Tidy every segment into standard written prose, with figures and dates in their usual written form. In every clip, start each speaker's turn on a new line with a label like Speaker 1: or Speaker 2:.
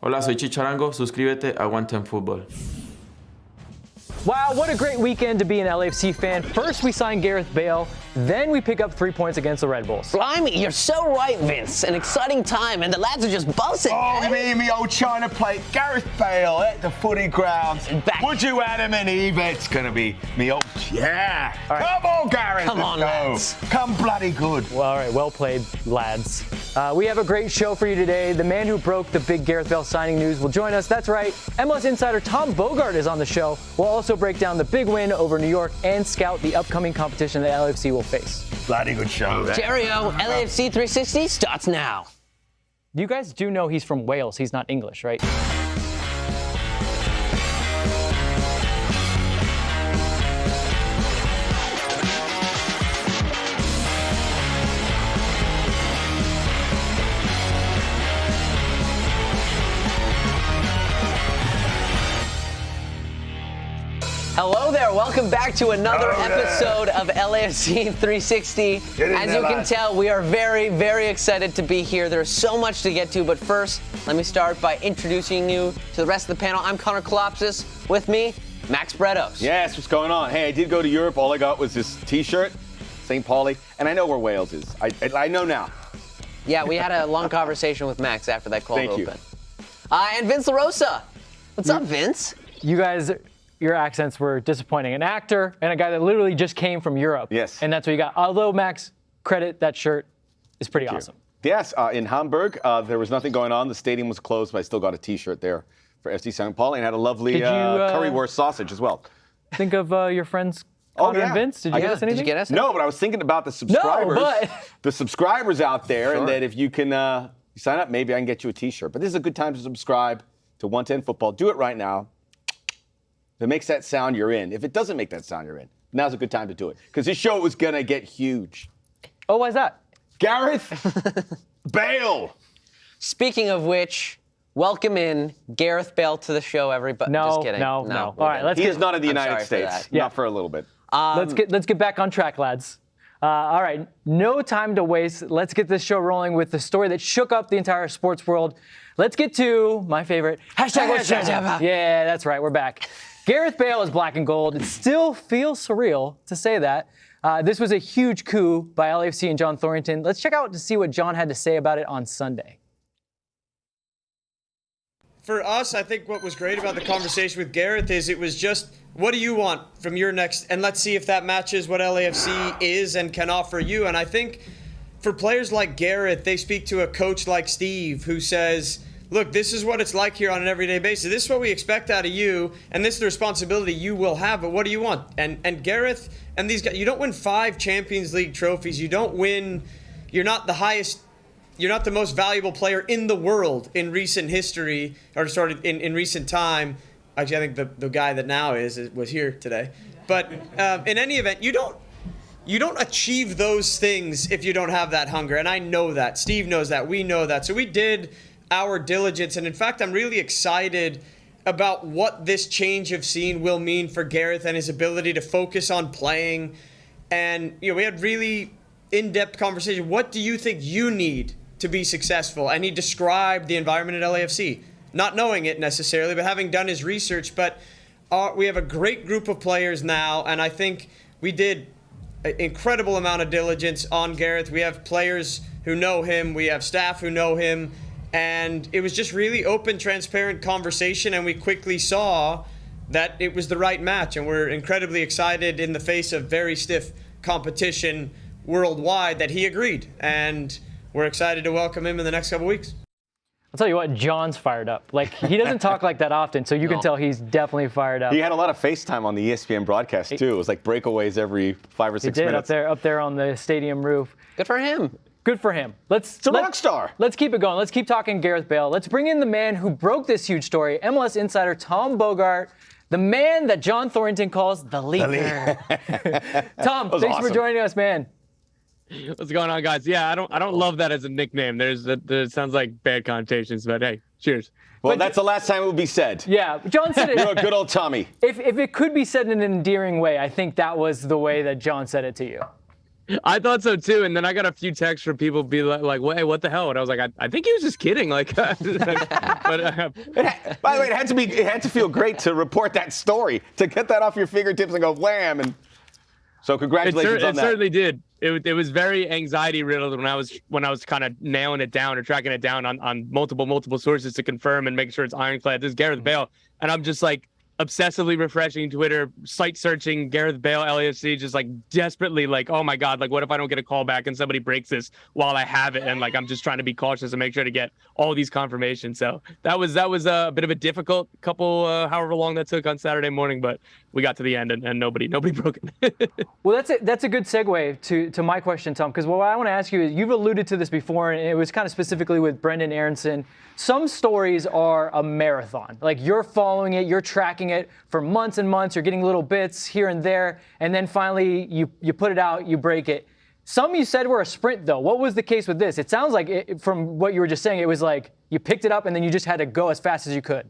Speaker 1: Hola, soy Chicharango. Suscríbete a 110 Fútbol.
Speaker 2: Wow, what a great weekend to be an LAFC fan. First, we signed Gareth Bale. Then we pick up 3 points against the Red Bulls.
Speaker 3: Blimey, you're so right, Vince. An exciting time, and the lads are just buzzing.
Speaker 4: Oh, me old China plate. Gareth Bale at the footy grounds. Would you Adam and Eve? It's going to be me old... Yeah. Right. Come on, Gareth.
Speaker 3: Come on, lads.
Speaker 4: Come bloody good.
Speaker 2: Well, all right, well played, lads. We have a great show for you today. The man who broke the big Gareth Bale signing news will join us. That's right. MLS Insider Tom Bogert is on the show. We'll also break down the big win over New York and scout the upcoming competition that LAFC will face.
Speaker 4: Bloody good show.
Speaker 3: Cheerio, LAFC 360 starts now.
Speaker 2: You guys do know he's from Wales. He's not English, right?
Speaker 3: Hello there. Welcome back to another episode of LAFC 360. As you can tell, we are very, very excited to be here. There's so much to get to, but first, let me start by introducing you to the rest of the panel. I'm Kalopsis. With me, Max Bretos.
Speaker 5: Yes, what's going on? Hey, I did go to Europe. All I got was this T-shirt, St. Pauli, and I know where Wales is. I know now.
Speaker 3: Yeah, we had a long conversation with Max after that cold
Speaker 5: Thank you.
Speaker 3: open. And Vince Rosa. What's up, Vince?
Speaker 2: You guys... Your accents were disappointing. An actor and a guy that literally just came from Europe.
Speaker 5: Yes.
Speaker 2: And that's what you got. Although, Max, credit, that shirt is pretty awesome.
Speaker 5: Yes, in Hamburg, there was nothing going on. The stadium was closed, but I still got a T-shirt there for FC St. Pauli and had a lovely currywurst sausage as well.
Speaker 2: Think of your friends Connor and Vince. Did you get us anything?
Speaker 3: Did you get us?
Speaker 5: No, but I was thinking about the subscribers.
Speaker 2: No, but...
Speaker 5: The subscribers out there, and that if you can sign up, maybe I can get you a T-shirt. But this is a good time to subscribe to 110 Football. Do it right now. If it makes that sound, you're in. If it doesn't make that sound, you're in. Now's a good time to do it. Because this show is going to get huge.
Speaker 2: Oh, why is that?
Speaker 5: Gareth Bale.
Speaker 3: Speaking of which, welcome in Gareth Bale to the show, everybody.
Speaker 2: No,
Speaker 3: just kidding.
Speaker 2: no. All right, let's
Speaker 5: He
Speaker 2: get...
Speaker 5: is not in the
Speaker 3: I'm
Speaker 5: United
Speaker 3: sorry for
Speaker 5: States.
Speaker 3: that.
Speaker 5: Not for a little bit.
Speaker 2: Let's get back on track, lads. All right, no time to waste. Let's get this show rolling with the story that shook up the entire sports world. Let's get to my favorite, #. Yeah, that's right, we're back. Gareth Bale is black and gold. It still feels surreal to say that. This was a huge coup by LAFC and John Thorrington. Let's check out to see what John had to say about it on Sunday.
Speaker 6: For us, I think what was great about the conversation with Gareth is it was just, what do you want from your next, and let's see if that matches what LAFC is and can offer you. And I think for players like Gareth, they speak to a coach like Steve who says, look, this is what it's like here on an everyday basis. This is what we expect out of you, and this is the responsibility you will have, but what do you want? And Gareth and these guys, you don't win 5 Champions League trophies. You don't win, you're not the most valuable player in the world in recent history, or in recent time. Actually, I think the guy that now was here today. But in any event, you don't achieve those things if you don't have that hunger, and I know that. Steve knows that. We know that. So we did our diligence, and in fact, I'm really excited about what this change of scene will mean for Gareth and his ability to focus on playing. And we had really in-depth conversation. What do you think you need to be successful? And he described the environment at LAFC, not knowing it necessarily, but having done his research. But we have a great group of players now, and I think we did an incredible amount of diligence on Gareth. We have players who know him. We have staff who know him. And it was just really open, transparent conversation, and we quickly saw that it was the right match. And we're incredibly excited in the face of very stiff competition worldwide that he agreed. And we're excited to welcome him in the next couple weeks.
Speaker 2: I'll tell you what, John's fired up. Like, he doesn't talk like that often, so you can tell he's definitely fired up.
Speaker 5: He had a lot of FaceTime on the ESPN broadcast, too. It was like breakaways every 5 or 6 minutes.
Speaker 2: He did, up there on the stadium roof.
Speaker 3: Good for him.
Speaker 2: Good for him.
Speaker 5: It's a rock star.
Speaker 2: Let's keep it going. Let's keep talking Gareth Bale. Let's bring in the man who broke this huge story, MLS Insider Tom Bogert, the man that John Thorrington calls the leaker. Tom, thanks for joining us, man.
Speaker 7: What's going on, guys? Yeah, I don't love that as a nickname. It sounds like bad connotations, but hey, cheers.
Speaker 5: Well, that's the last time it will be said.
Speaker 2: Yeah, John said it.
Speaker 5: You're a good old Tommy.
Speaker 2: If it could be said in an endearing way, I think that was the way that John said it to you.
Speaker 7: I thought so too, and then I got a few texts from people be like, "Hey, what the hell?" And I was like, "I think he was just kidding." Like, but
Speaker 5: By the way, it had to feel great to report that story, to get that off your fingertips and go wham. And so congratulations on that.
Speaker 7: It certainly did. It was very anxiety riddled when I was kind of nailing it down or tracking it down on multiple sources to confirm and make sure it's ironclad. This is Gareth Bale, and I'm just like obsessively refreshing Twitter, site searching Gareth Bale, LAFC, just like desperately like, oh my God, like what if I don't get a call back and somebody breaks this while I have it? And like, I'm just trying to be cautious and make sure to get all these confirmations. So that was a bit of a difficult couple, however long that took on Saturday morning, but we got to the end and nobody broke it.
Speaker 2: Well, that's a good segue to my question, Tom, because what I want to ask you is, you've alluded to this before, and it was kind of specifically with Brendan Aronson. Some stories are a marathon. Like, you're following it, you're tracking it for months and months, you're getting little bits here and there, and then finally you put it out, you break it. Some you said were a sprint, though. What was the case with this? It sounds like, from what you were just saying, it was like you picked it up and then you just had to go as fast as you could.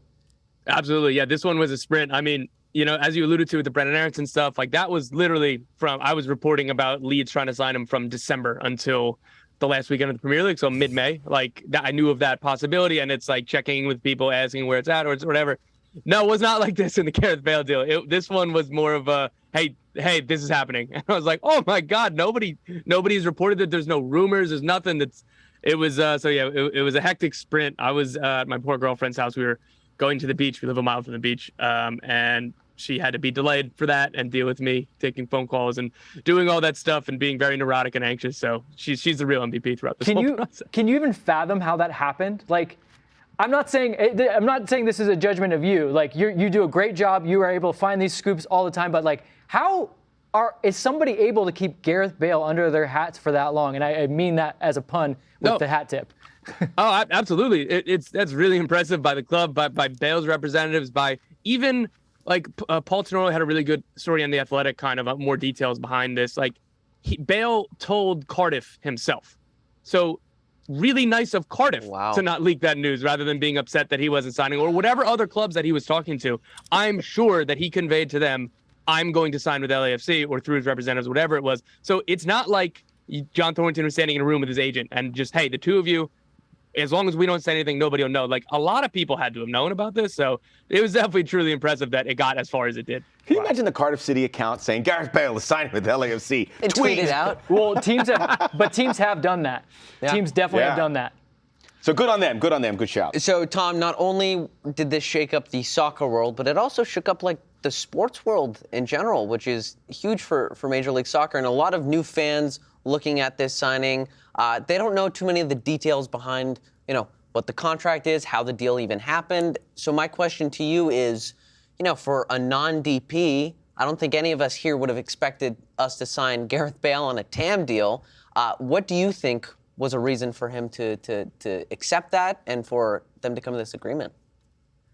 Speaker 7: Absolutely. Yeah, this one was a sprint. I mean, you know, as you alluded to with the Brendan Aronson stuff, like that was literally I was reporting about Leeds trying to sign him from December until the last weekend of the Premier League, so mid-May. Like, I knew of that possibility, and it's like checking with people, asking where it's at or whatever. No, it was not like this in the Gareth Bale deal. This one was more of a, hey, this is happening. And I was like, oh my God, nobody's reported that. There's no rumors. There's nothing. It was a hectic sprint. I was at my poor girlfriend's house. We were going to the beach. We live a mile from the beach, and she had to be delayed for that and deal with me taking phone calls and doing all that stuff and being very neurotic and anxious. So she's the real MVP throughout this whole process. Can you even fathom how that happened? Like, I'm not saying this is a judgment of you. Like, you do a great job. You are able to find these scoops all the time. But like, is somebody able to keep Gareth Bale under their hats for that long? And I mean that as a pun with the hat tip. Oh, absolutely. That's really impressive by the club, by Bale's representatives, by even like Paul Tenoro had a really good story on The Athletic, kind of more details behind this. Like, Bale told Cardiff himself. So really nice of Cardiff to not leak that news rather than being upset that he wasn't signing, or whatever other clubs that he was talking to. I'm sure that he conveyed to them, I'm going to sign with LAFC, or through his representatives, whatever it was. So it's not like John Thorrington was standing in a room with his agent and just, hey, the two of you, as long as we don't say anything, nobody will know. Like, a lot of people had to have known about this. So it was definitely truly impressive that it got as far as it did.
Speaker 5: Can you imagine the Cardiff City account saying Gareth Bale is signing with LAFC?
Speaker 3: It tweeted out.
Speaker 2: Well, teams have done that. Yeah. Teams definitely have done that.
Speaker 5: So good on them. Good shout.
Speaker 3: So, Tom, not only did this shake up the soccer world, but it also shook up like the sports world in general, which is huge for Major League Soccer, and a lot of new fans looking at this signing. They don't know too many of the details behind, what the contract is, how the deal even happened. So my question to you is, for a non-DP, I don't think any of us here would have expected us to sign Gareth Bale on a TAM deal. What do you think was a reason for him to accept that and for them to come to this agreement?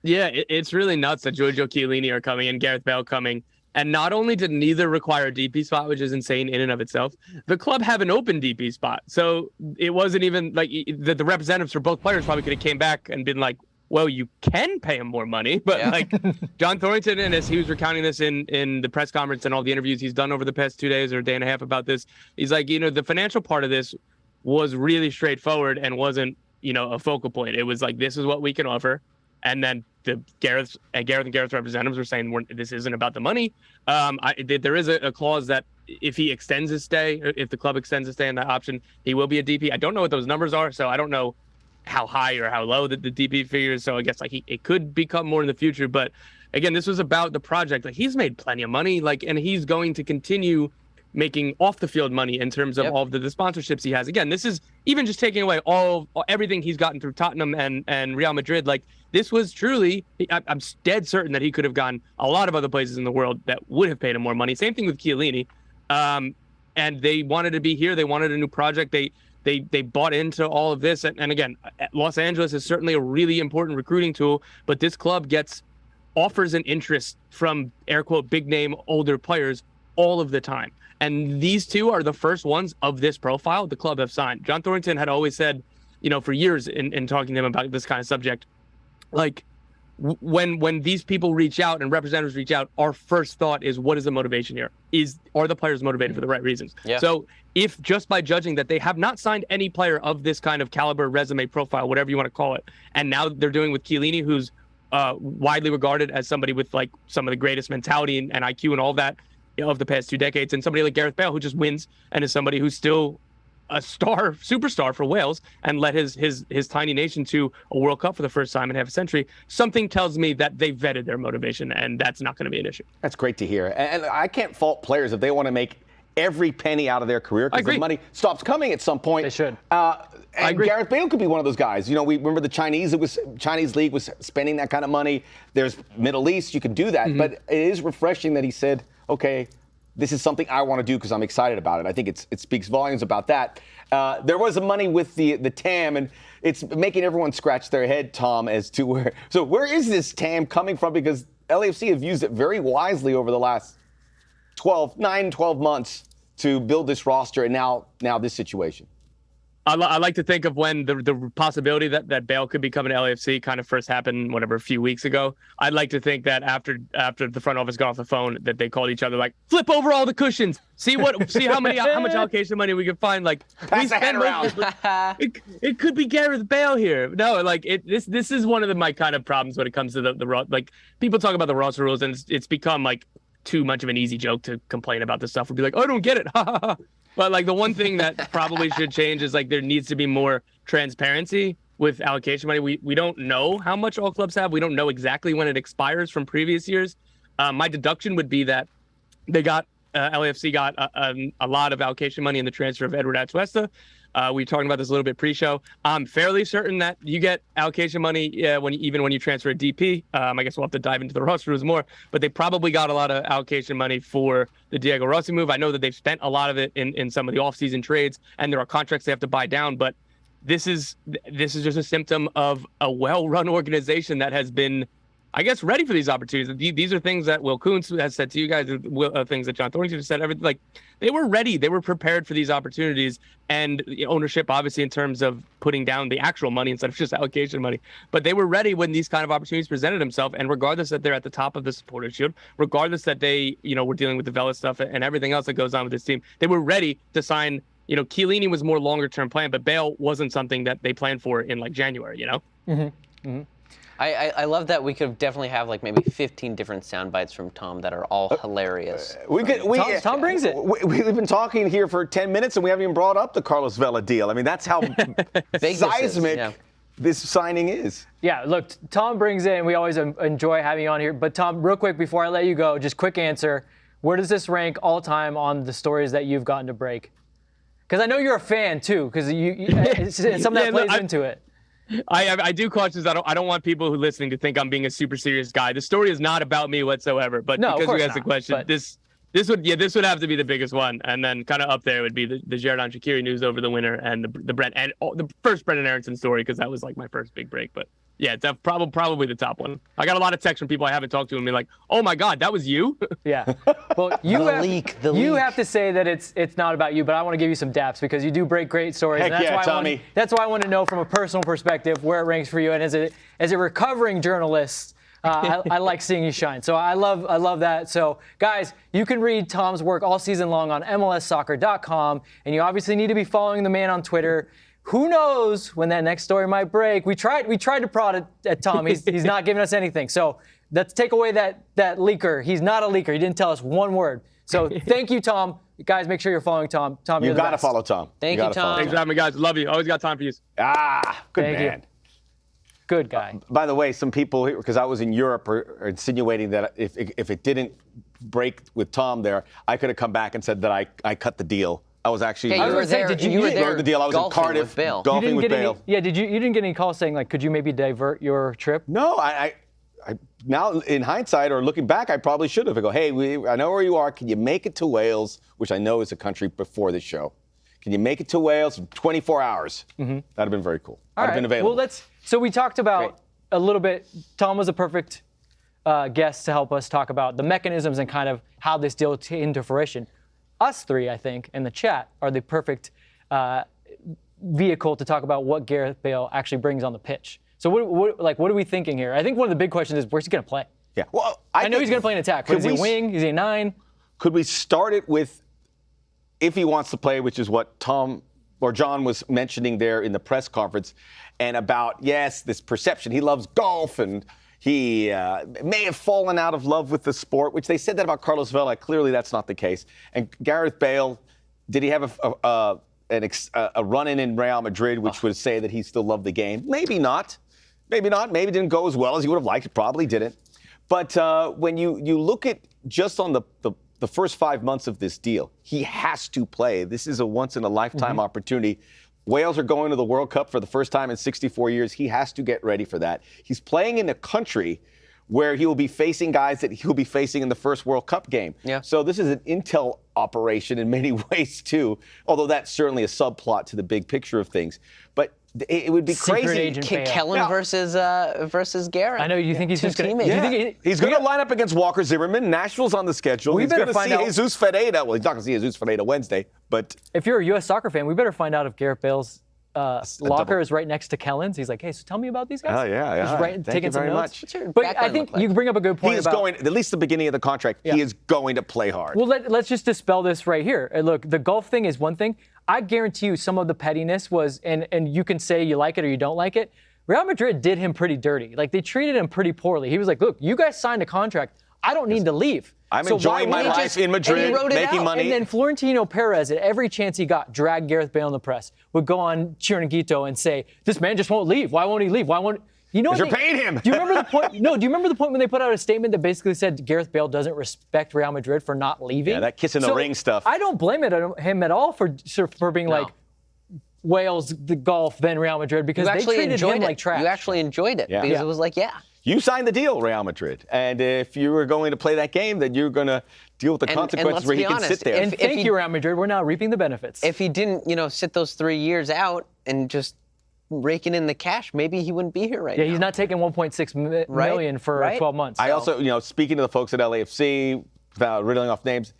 Speaker 7: Yeah, it's really nuts that Giorgio Chiellini are coming and Gareth Bale coming. And not only did neither require a DP spot, which is insane in and of itself, the club have an open DP spot. So it wasn't even like the representatives for both players probably could have came back and been like, well, you can pay him more money. But like John Thorrington, and as he was recounting this in the press conference and all the interviews he's done over the past 2 days or a day and a half about this, he's like, the financial part of this was really straightforward and wasn't, a focal point. It was like, this is what we can offer. And then Gareth and Gareth's representatives were saying, this isn't about the money. There is a clause that if he extends his stay, if the club extends his stay in that option, he will be a DP. I don't know what those numbers are, so I don't know how high or how low the DP figure is. So I guess it could become more in the future. But again, this was about the project. Like, he's made plenty of money, and he's going to continue making off the field money in terms of all of the sponsorships he has. Again, this is even just taking away everything he's gotten through Tottenham and Real Madrid. Like, this was truly, I'm dead certain that he could have gone a lot of other places in the world that would have paid him more money. Same thing with Chiellini. And they wanted to be here. They wanted a new project. They bought into all of this. And again, Los Angeles is certainly a really important recruiting tool, but this club gets offers and interest from air quote big name older players all of the time. And these two are the first ones of this profile the club have signed. John Thorrington had always said, for years in talking to him about this kind of subject, like, when these people reach out and representatives reach out, our first thought is, what is the motivation here? Are the players motivated for the right reasons?
Speaker 3: Yeah.
Speaker 7: So if just by judging that they have not signed any player of this kind of caliber, resume, profile, whatever you want to call it, and now they're doing with Chiellini, who's widely regarded as somebody with like some of the greatest mentality and IQ and all that of the past 2 decades, and somebody like Gareth Bale, who just wins and is somebody who's still a superstar for Wales and led his tiny nation to a World Cup for the first time in half a century. Something tells me that they vetted their motivation, and that's not going to be an issue.
Speaker 5: That's great to hear. And I can't fault players if they want to make every penny out of their career because the money stops coming at some point.
Speaker 2: They should.
Speaker 5: And Gareth Bale could be one of those guys. You know, we remember the Chinese league was spending that kind of money. There's Middle East, you can do that. But it is refreshing that he said, okay, this is something I want to do because I'm excited about it. I think it speaks volumes about that. There was money with the TAM, and it's making everyone scratch their head, Tom, as to where is this TAM coming from? Because LAFC have used it very wisely over the last 12 months to build this roster, and now this situation.
Speaker 7: I like to think of when the possibility that Bale could be coming to LAFC kind of first happened, a few weeks ago. I'd like to think that after the front office got off the phone, that they called each other like, flip over all the cushions, see how much allocation money we can find. Like,
Speaker 5: pass the head around.
Speaker 7: It could be Gareth Bale here. No, like this is one of my kind of problems when it comes to the like people talk about the roster rules, and it's become like too much of an easy joke to complain about this stuff. We'll be like, oh, I don't get it. But like the one thing that probably should change is like there needs to be more transparency with allocation money. We don't know how much all clubs have. We don't know exactly when it expires from previous years. My deduction would be that they got LAFC got a lot of allocation money in the transfer of Edward Atuesta. We were talking about this a little bit pre-show. I'm fairly certain that you get allocation money when you transfer a DP. I guess we'll have to dive into the roster rules more, but they probably got a lot of allocation money for the Diego Rossi move. I know that they've spent a lot of it in some of the off-season trades, and there are contracts they have to buy down, but this is just a symptom of a well-run organization that has been, I guess, ready for these opportunities. These are things that Will Kuntz has said to you guys, things that John Thorrington has said. Everything, like, they were ready. They were prepared for these opportunities, and ownership, obviously, in terms of putting down the actual money instead of just allocation money. But they were ready when these kind of opportunities presented themselves. And regardless that they're at the top of the supporters shield, regardless that they, were dealing with the Vela stuff and everything else that goes on with this team, they were ready to sign. Chiellini was more longer-term plan, but Bale wasn't something that they planned for in like January.
Speaker 3: I love that we could definitely have like maybe 15 different sound bites from Tom that are all hilarious.
Speaker 2: Tom brings it.
Speaker 5: We've been talking here for 10 minutes and we haven't even brought up the Carlos Vela deal. I mean, that's how seismic this signing is.
Speaker 2: Yeah, look, Tom brings it, and we always enjoy having you on here. But Tom, real quick before I let you go, just quick answer. Where does this rank all time on the stories that you've gotten to break? Because I know you're a fan too, because it's something that plays into it.
Speaker 7: I do caution. I don't want people who are listening to think I'm being a super serious guy. The story is not about me whatsoever. But
Speaker 2: no,
Speaker 7: because you asked the question, this would have to be the biggest one, and then kind of up there would be the Xherdan Shaqiri news over the winter and the first Brendan Aronson story, because that was like my first big break. But yeah, it's probably the top one. I got a lot of texts from people I haven't talked to and be like, "Oh my God, that was you?"
Speaker 2: Yeah. Well, you have to say that it's not about you, but I want to give you some daps because you do break great stories.
Speaker 5: Heck
Speaker 2: and
Speaker 5: yeah, Tommy.
Speaker 2: That's why I want to know from a personal perspective where it ranks for you. And as a recovering journalist, I like seeing you shine. So I love that. So guys, you can read Tom's work all season long on MLSsoccer.com, and you obviously need to be following the man on Twitter. Who knows when that next story might break? We tried to prod at Tom. He's not giving us anything. So let's take away that leaker. He's not a leaker. He didn't tell us one word. So thank you, Tom. Guys, make sure you're following Tom. Tom,
Speaker 5: you've got to follow Tom.
Speaker 3: Thank you, Tom.
Speaker 7: Thanks for having me, guys. Love you. Always got time for you.
Speaker 5: Good
Speaker 2: Thank
Speaker 5: man.
Speaker 2: You. Good guy.
Speaker 5: By the way, some people, because I was in Europe, are insinuating that if it didn't break with Tom there, I could have come back and said that I cut the deal. I was actually.
Speaker 3: Yeah, you were there.
Speaker 2: You were there.
Speaker 5: The deal. I was in Cardiff golfing with Bale.
Speaker 2: You didn't get any calls saying like, could you maybe divert your trip?
Speaker 5: No, I now in hindsight or looking back, I probably should have. I go, hey, I know where you are. Can you make it to Wales, which I know is a country before this show? Can you make it to Wales in 24 hours? That'd have been very cool. I'd have been available.
Speaker 2: Well, so we talked about a little bit. Tom was a perfect guest to help us talk about the mechanisms and kind of how this deal came to fruition. Us three, I think, in the chat are the perfect vehicle to talk about what Gareth Bale actually brings on the pitch. So what are we thinking here? I think one of the big questions is where's he going to play?
Speaker 5: Yeah. Well,
Speaker 2: I know he's going to play in attack. But is he a wing? Is he a 9?
Speaker 5: Could we start it with if he wants to play, which is what Tom or John was mentioning there in the press conference, and about, yes, this perception. He loves golf, and he may have fallen out of love with the sport, which they said that about Carlos Vela. Clearly, that's not the case. And Gareth Bale, did he have a run-in in Real Madrid, which would say that he still loved the game? Maybe not. Maybe not. Maybe it didn't go as well as he would have liked. It probably didn't. But when you look at just on the first 5 months of this deal, he has to play. This is a once-in-a-lifetime opportunity. Wales are going to the World Cup for the first time in 64 years. He has to get ready for that. He's playing in a country where he will be facing guys that he'll be facing in the first World Cup game. Yeah. So this is an intel operation in many ways, too, although that's certainly a subplot to the big picture of things. But it would be crazy.
Speaker 3: Kellen versus Gareth.
Speaker 2: I know. You think he's just going to?
Speaker 5: Yeah. He's going to line up against Walker Zimmerman. Nashville's on the schedule. He's going to see Jesus Ferreira. Well, he's not going to see Jesus Ferreira Wednesday, but
Speaker 2: if you're a U.S. soccer fan, we better find out if Gareth Bale's locker is right next to Kellen's. He's like, hey, so tell me about these guys.
Speaker 5: Oh yeah.
Speaker 2: He's
Speaker 5: Thank
Speaker 2: taking
Speaker 5: you
Speaker 2: some
Speaker 5: very
Speaker 2: notes.
Speaker 5: much.
Speaker 2: But I think you bring up a good point.
Speaker 5: He is going, at least the beginning of the contract. He is going to play hard.
Speaker 2: Well, let's just dispel this right here. Look, the golf thing is one thing. I guarantee you some of the pettiness was, and you can say you like it or you don't like it, Real Madrid did him pretty dirty. Like, they treated him pretty poorly. He was like, look, you guys signed a contract. I don't need to leave.
Speaker 5: I'm enjoying my life in Madrid, making money.
Speaker 2: And then Florentino Perez, at every chance he got, dragged Gareth Bale in the press, would go on Chiringuito and say, this man just won't leave. Why won't he leave? Why won't... You know,
Speaker 5: you're paying him.
Speaker 2: Do you remember the point? No. Do you remember the point when they put out a statement that basically said Gareth Bale doesn't respect Real Madrid for not leaving?
Speaker 5: Yeah, that kiss in the ring stuff.
Speaker 2: I don't blame him at all for being like Wales, the golf, then Real Madrid, because they treated him like trash.
Speaker 3: You actually enjoyed it because it was like,
Speaker 5: you signed the deal, Real Madrid, and if you were going to play that game, then you're going to deal with the consequences where he can sit there.
Speaker 2: And thank you, Real Madrid. We're now reaping the benefits.
Speaker 3: If he didn't, sit those 3 years out and just raking in the cash, maybe he wouldn't be here right now.
Speaker 2: Yeah, he's not taking 1.6 million for 12 months.
Speaker 5: I also, speaking to the folks at LAFC, without riddling off names,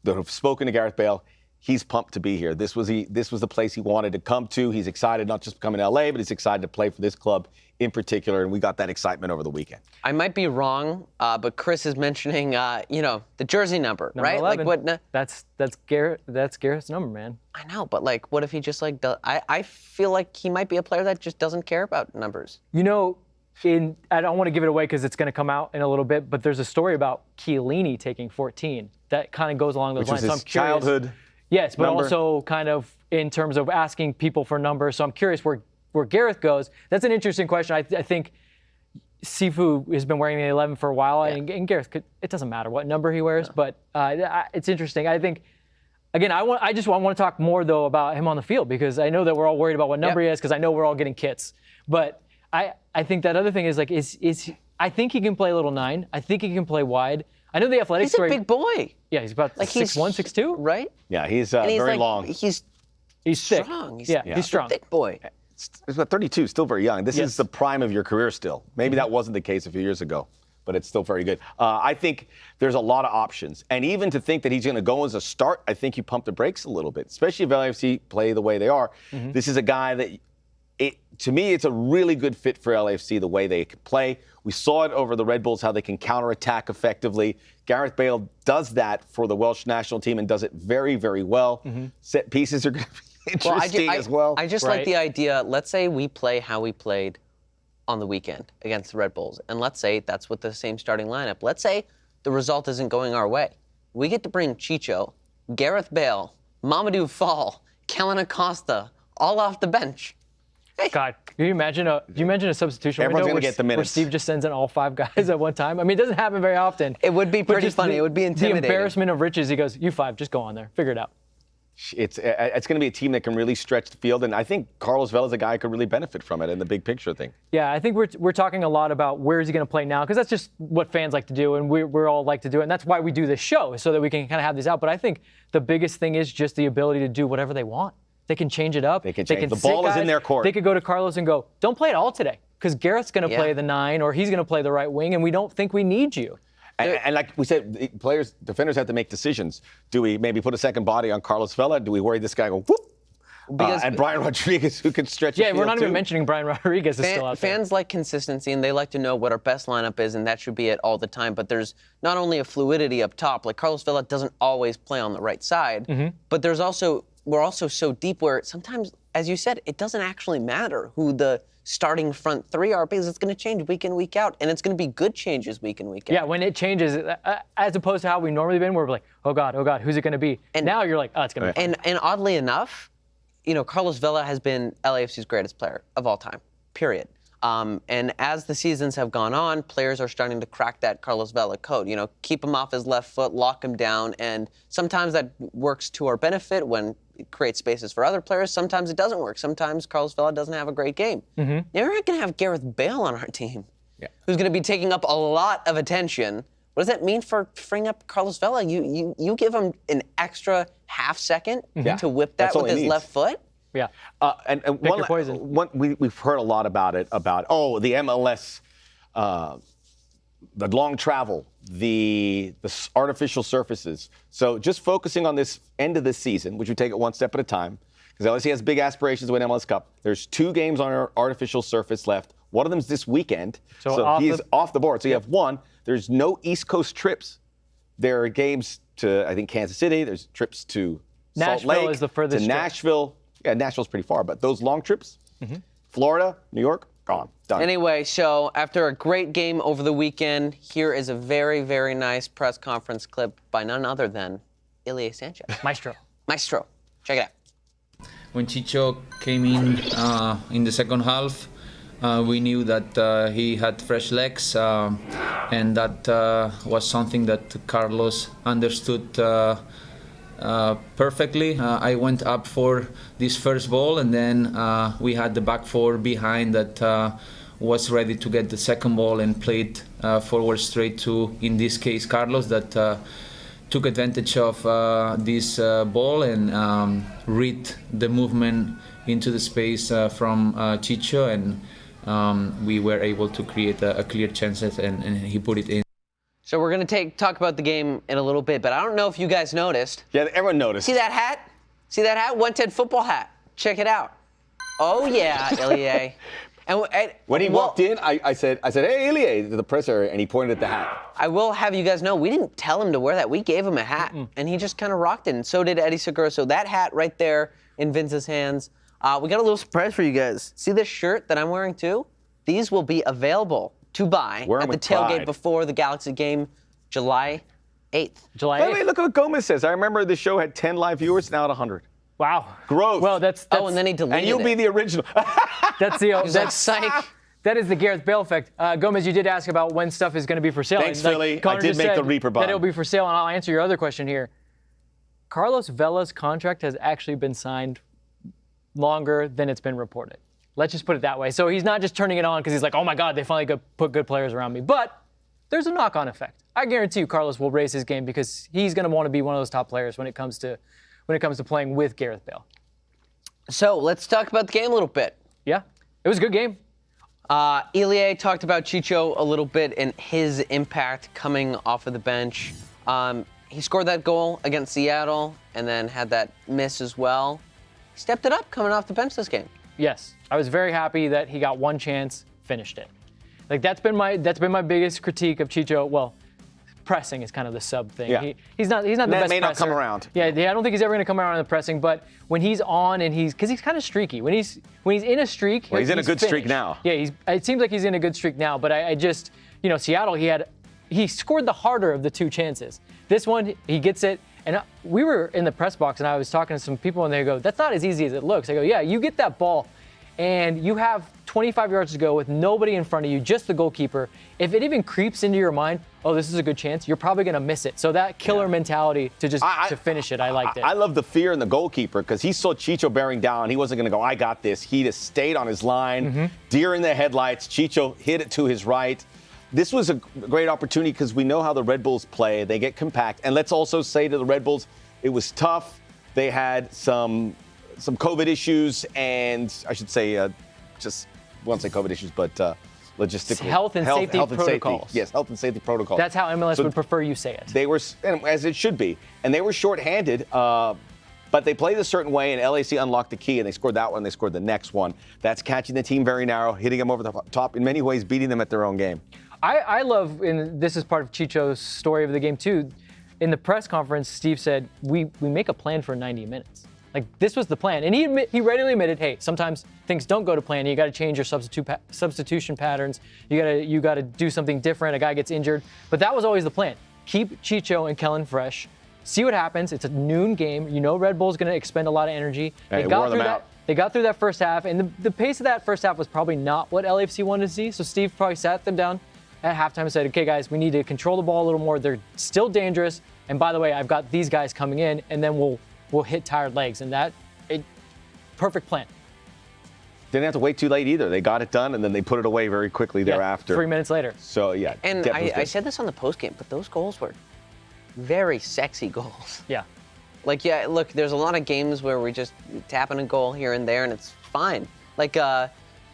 Speaker 5: that have spoken to Gareth Bale, he's pumped to be here. This was the place he wanted to come to. He's excited not just to come in LA, but he's excited to play for this club in particular, and we got that excitement over the weekend.
Speaker 3: I might be wrong, but Chris is mentioning, the jersey number, right?
Speaker 2: 11.
Speaker 3: Like what?
Speaker 2: That's Gareth's number, man.
Speaker 3: I know, but like, what if he just like does? I feel like he might be a player that just doesn't care about numbers.
Speaker 2: I don't want to give it away because it's going to come out in a little bit, but there's a story about Chiellini taking 14 that kind of goes along those lines.
Speaker 5: Which was his childhood.
Speaker 2: Yes, but
Speaker 5: number.
Speaker 2: Also kind of in terms of asking people for numbers. So I'm curious where Gareth goes. That's an interesting question. I think Sifu has been wearing the 11 for a while, and Gareth it doesn't matter what number he wears, but it's interesting. I think, again, I want to talk more, though, about him on the field, because I know that we're all worried about what number he is, because I know we're all getting kits. But I think that other thing is, like, I think he can play a little 9. I think he can play wide. I know the athletic story.
Speaker 3: He's a big boy.
Speaker 2: Yeah, he's about 6'1", 6'2",
Speaker 3: right?
Speaker 5: Yeah, he's very long.
Speaker 3: He's
Speaker 2: thick.
Speaker 3: Strong.
Speaker 2: He's strong.
Speaker 3: A thick boy.
Speaker 5: He's about 32, still very young. This is the prime of your career still. Maybe that wasn't the case a few years ago, but it's still very good. I think there's a lot of options. And even to think that he's going to go as a start, I think you pump the brakes a little bit, especially if LAFC play the way they are. Mm-hmm. This is a guy that, to me, it's a really good fit for LAFC, the way they can play. We saw it over the Red Bulls, how they can counterattack effectively. Gareth Bale does that for the Welsh national team and does it very, very well. Mm-hmm. Set pieces are going to be interesting as well.
Speaker 3: I just like the idea, let's say we play how we played on the weekend against the Red Bulls, and let's say that's with the same starting lineup. Let's say the result isn't going our way. We get to bring Chicho, Gareth Bale, Mamadou Fall, Kellen Acosta, all off the bench.
Speaker 2: God, can you imagine a substitution
Speaker 5: Everyone's
Speaker 2: window
Speaker 5: going to get the minutes.
Speaker 2: where Steve just sends in all 5 guys at one time? I mean, it doesn't happen very often.
Speaker 3: It would be pretty funny. It would be intimidating.
Speaker 2: The embarrassment of riches. He goes, you 5, just go on there. Figure it out.
Speaker 5: It's going to be a team that can really stretch the field, and I think Carlos Vela is a guy who could really benefit from it in the big picture thing.
Speaker 2: Yeah, I think we're talking a lot about where is he going to play now, because that's just what fans like to do, and we're all like to do it, and that's why we do this show, so that we can kind of have these out. But I think the biggest thing is just the ability to do whatever they want. They can change it up.
Speaker 5: They can change. The ball is in their court.
Speaker 2: They could go to Carlos and go, don't play it all today, because Gareth's going to play the 9, or he's going to play the right wing, and we don't think we need you.
Speaker 5: And like we said, defenders have to make decisions. Do we maybe put a second body on Carlos Vela? Do we worry this guy go whoop? And Brian Rodriguez, who can stretch.
Speaker 2: Yeah, we're not even mentioning Brian Rodriguez is still out there.
Speaker 3: Fans like consistency, and they like to know what our best lineup is, and that should be it all the time. But there's not only a fluidity up top, like Carlos Vela doesn't always play on the right side, but we're also so deep where sometimes, as you said, it doesn't actually matter who the starting front three are because it's going to change week in, week out, and it's going to be good changes week in, week out.
Speaker 2: Yeah, when it changes, as opposed to how we normally been, we're like, oh God, who's it going to be? And now you're like, oh, it's going to be.
Speaker 3: And oddly enough, Carlos Vela has been LAFC's greatest player of all time, period. And as the seasons have gone on, players are starting to crack that Carlos Vela code. Keep him off his left foot, lock him down, and sometimes that works to our benefit when it creates spaces for other players. Sometimes it doesn't work. Sometimes Carlos Vela doesn't have a great game. Now we're not going to have Gareth Bale on our team, who's going to be taking up a lot of attention. What does that mean for freeing up Carlos Vela? You give him an extra half second to whip that with his left foot?
Speaker 2: Yeah.
Speaker 5: And
Speaker 2: Pick your poison.
Speaker 5: We've heard a lot about it, the MLS, the long travel, the artificial surfaces. So just focusing on this end of this season, which we take it one step at a time, because LSC has big aspirations to win MLS Cup. There's 2 games on our artificial surface left. One of them's this weekend, so he's off the board. So you have one. There's no East Coast trips. There are games to, I think, Kansas City. There's trips to Salt Lake,
Speaker 2: is the furthest
Speaker 5: to
Speaker 2: trip.
Speaker 5: Nashville. Yeah, Nashville's pretty far, but those long trips, Florida, New York, gone, done.
Speaker 3: Anyway, so after a great game over the weekend, here is a very, very nice press conference clip by none other than Ilie Sanchez. Maestro. Check it out.
Speaker 8: When Chicho came in the second half, we knew that he had fresh legs, and that was something that Carlos understood perfectly. I went up for this first ball, and then we had the back four behind that was ready to get the second ball and played forward straight to, in this case, Carlos, that took advantage of this ball and read the movement into the space from Chicho, and we were able to create a clear chances, and he put it in.
Speaker 3: So we're going to talk about the game in a little bit, but I don't know if you guys noticed.
Speaker 5: Yeah, everyone noticed.
Speaker 3: See that hat? 110 football hat. Check it out. Oh, yeah, Ilie. And
Speaker 5: when he walked in, I said, hey, Ilie, to the press area, and he pointed at the hat.
Speaker 3: I will have you guys know, we didn't tell him to wear that. We gave him a hat, and he just kind of rocked it, and so did Eddie Segura. So that hat right there in Vince's hands. We got a little surprise for you guys. See this shirt that I'm wearing too? These will be available to buy at the tailgate before the Galaxy game, July 8th.
Speaker 5: By the way, look at what Gomez says. I remember the show had 10 live viewers, now at 100.
Speaker 2: Wow.
Speaker 5: Growth.
Speaker 2: Well, that's
Speaker 3: and then he deleted it.
Speaker 5: And you'll be the original.
Speaker 2: That's
Speaker 3: psych.
Speaker 2: That is the Gareth Bale effect. Gomez, you did ask about when stuff is going to be for sale.
Speaker 5: Thanks, Philly. I did make the Reaper bomb.
Speaker 2: That it'll be for sale, and I'll answer your other question here. Carlos Vela's contract has actually been signed longer than it's been reported. Let's just put it that way. So he's not just turning it on because he's like, oh my God, they finally put good players around me. But there's a knock-on effect. I guarantee you Carlos will raise his game because he's going to want to be one of those top players when it comes to playing with Gareth Bale.
Speaker 3: So let's talk about the game a little bit.
Speaker 2: Yeah, it was a good game.
Speaker 3: Ilie talked about Chicho a little bit and his impact coming off of the bench. He scored that goal against Seattle and then had that miss as well. He stepped it up coming off the bench this game.
Speaker 2: Yes, I was very happy that he got one chance, finished it. Like that's been my biggest critique of Chicho. Well, pressing is kind of the sub thing.
Speaker 5: Yeah.
Speaker 2: He's not the best presser.
Speaker 5: That may not come around.
Speaker 2: Yeah, I don't think he's ever going to come around in the pressing. But when he's on and because he's kind of streaky. When he's in a streak,
Speaker 5: he's in a good
Speaker 2: finished.
Speaker 5: streak now.
Speaker 2: Yeah, it seems like he's in a good streak now. But I just, Seattle, he scored the harder of the two chances. This one, he gets it. And we were in the press box, and I was talking to some people, and they go, that's not as easy as it looks. I go, yeah, you get that ball, and you have 25 yards to go with nobody in front of you, just the goalkeeper. If it even creeps into your mind, oh, this is a good chance, you're probably going to miss it. So that killer mentality to just to finish it, I liked it.
Speaker 5: I love the fear in the goalkeeper because he saw Chicho bearing down. He wasn't going to go, I got this. He just stayed on his line, deer in the headlights. Chicho hit it to his right. This was a great opportunity because we know how the Red Bulls play. They get compact. And let's also say to the Red Bulls, it was tough. They had some COVID issues and I should say, I won't say COVID issues, but logistical.
Speaker 2: Health and safety protocols.
Speaker 5: Yes, health and safety protocols.
Speaker 2: That's how MLS would prefer you say it.
Speaker 5: They were, as it should be. And they were shorthanded. But they played a certain way, and LAC unlocked the key, and they scored that one, they scored the next one. That's catching the team very narrow, hitting them over the top, in many ways beating them at their own game.
Speaker 2: I love, and this is part of Chicho's story of the game too. In the press conference, Steve said, we make a plan for 90 minutes. Like, this was the plan. And he readily admitted, hey, sometimes things don't go to plan. You got to change your substitution patterns. You got to do something different. A guy gets injured. But that was always the plan. Keep Chicho and Kellen fresh. See what happens. It's a noon game. You know Red Bull's going to expend a lot of energy. They got through that first half. And the pace of that first half was probably not what LAFC wanted to see. So Steve probably sat them down at halftime and said, okay, guys, we need to control the ball a little more. They're still dangerous. And by the way, I've got these guys coming in, and then we'll hit tired legs. And perfect plan.
Speaker 5: Didn't have to wait too late either. They got it done, and then they put it away very quickly thereafter.
Speaker 2: 3 minutes later.
Speaker 5: So, yeah.
Speaker 3: And I said this on the postgame, but those goals were very sexy goals.
Speaker 2: Yeah.
Speaker 3: Like, yeah, look, there's a lot of games where we just tap in a goal here and there, and it's fine. Like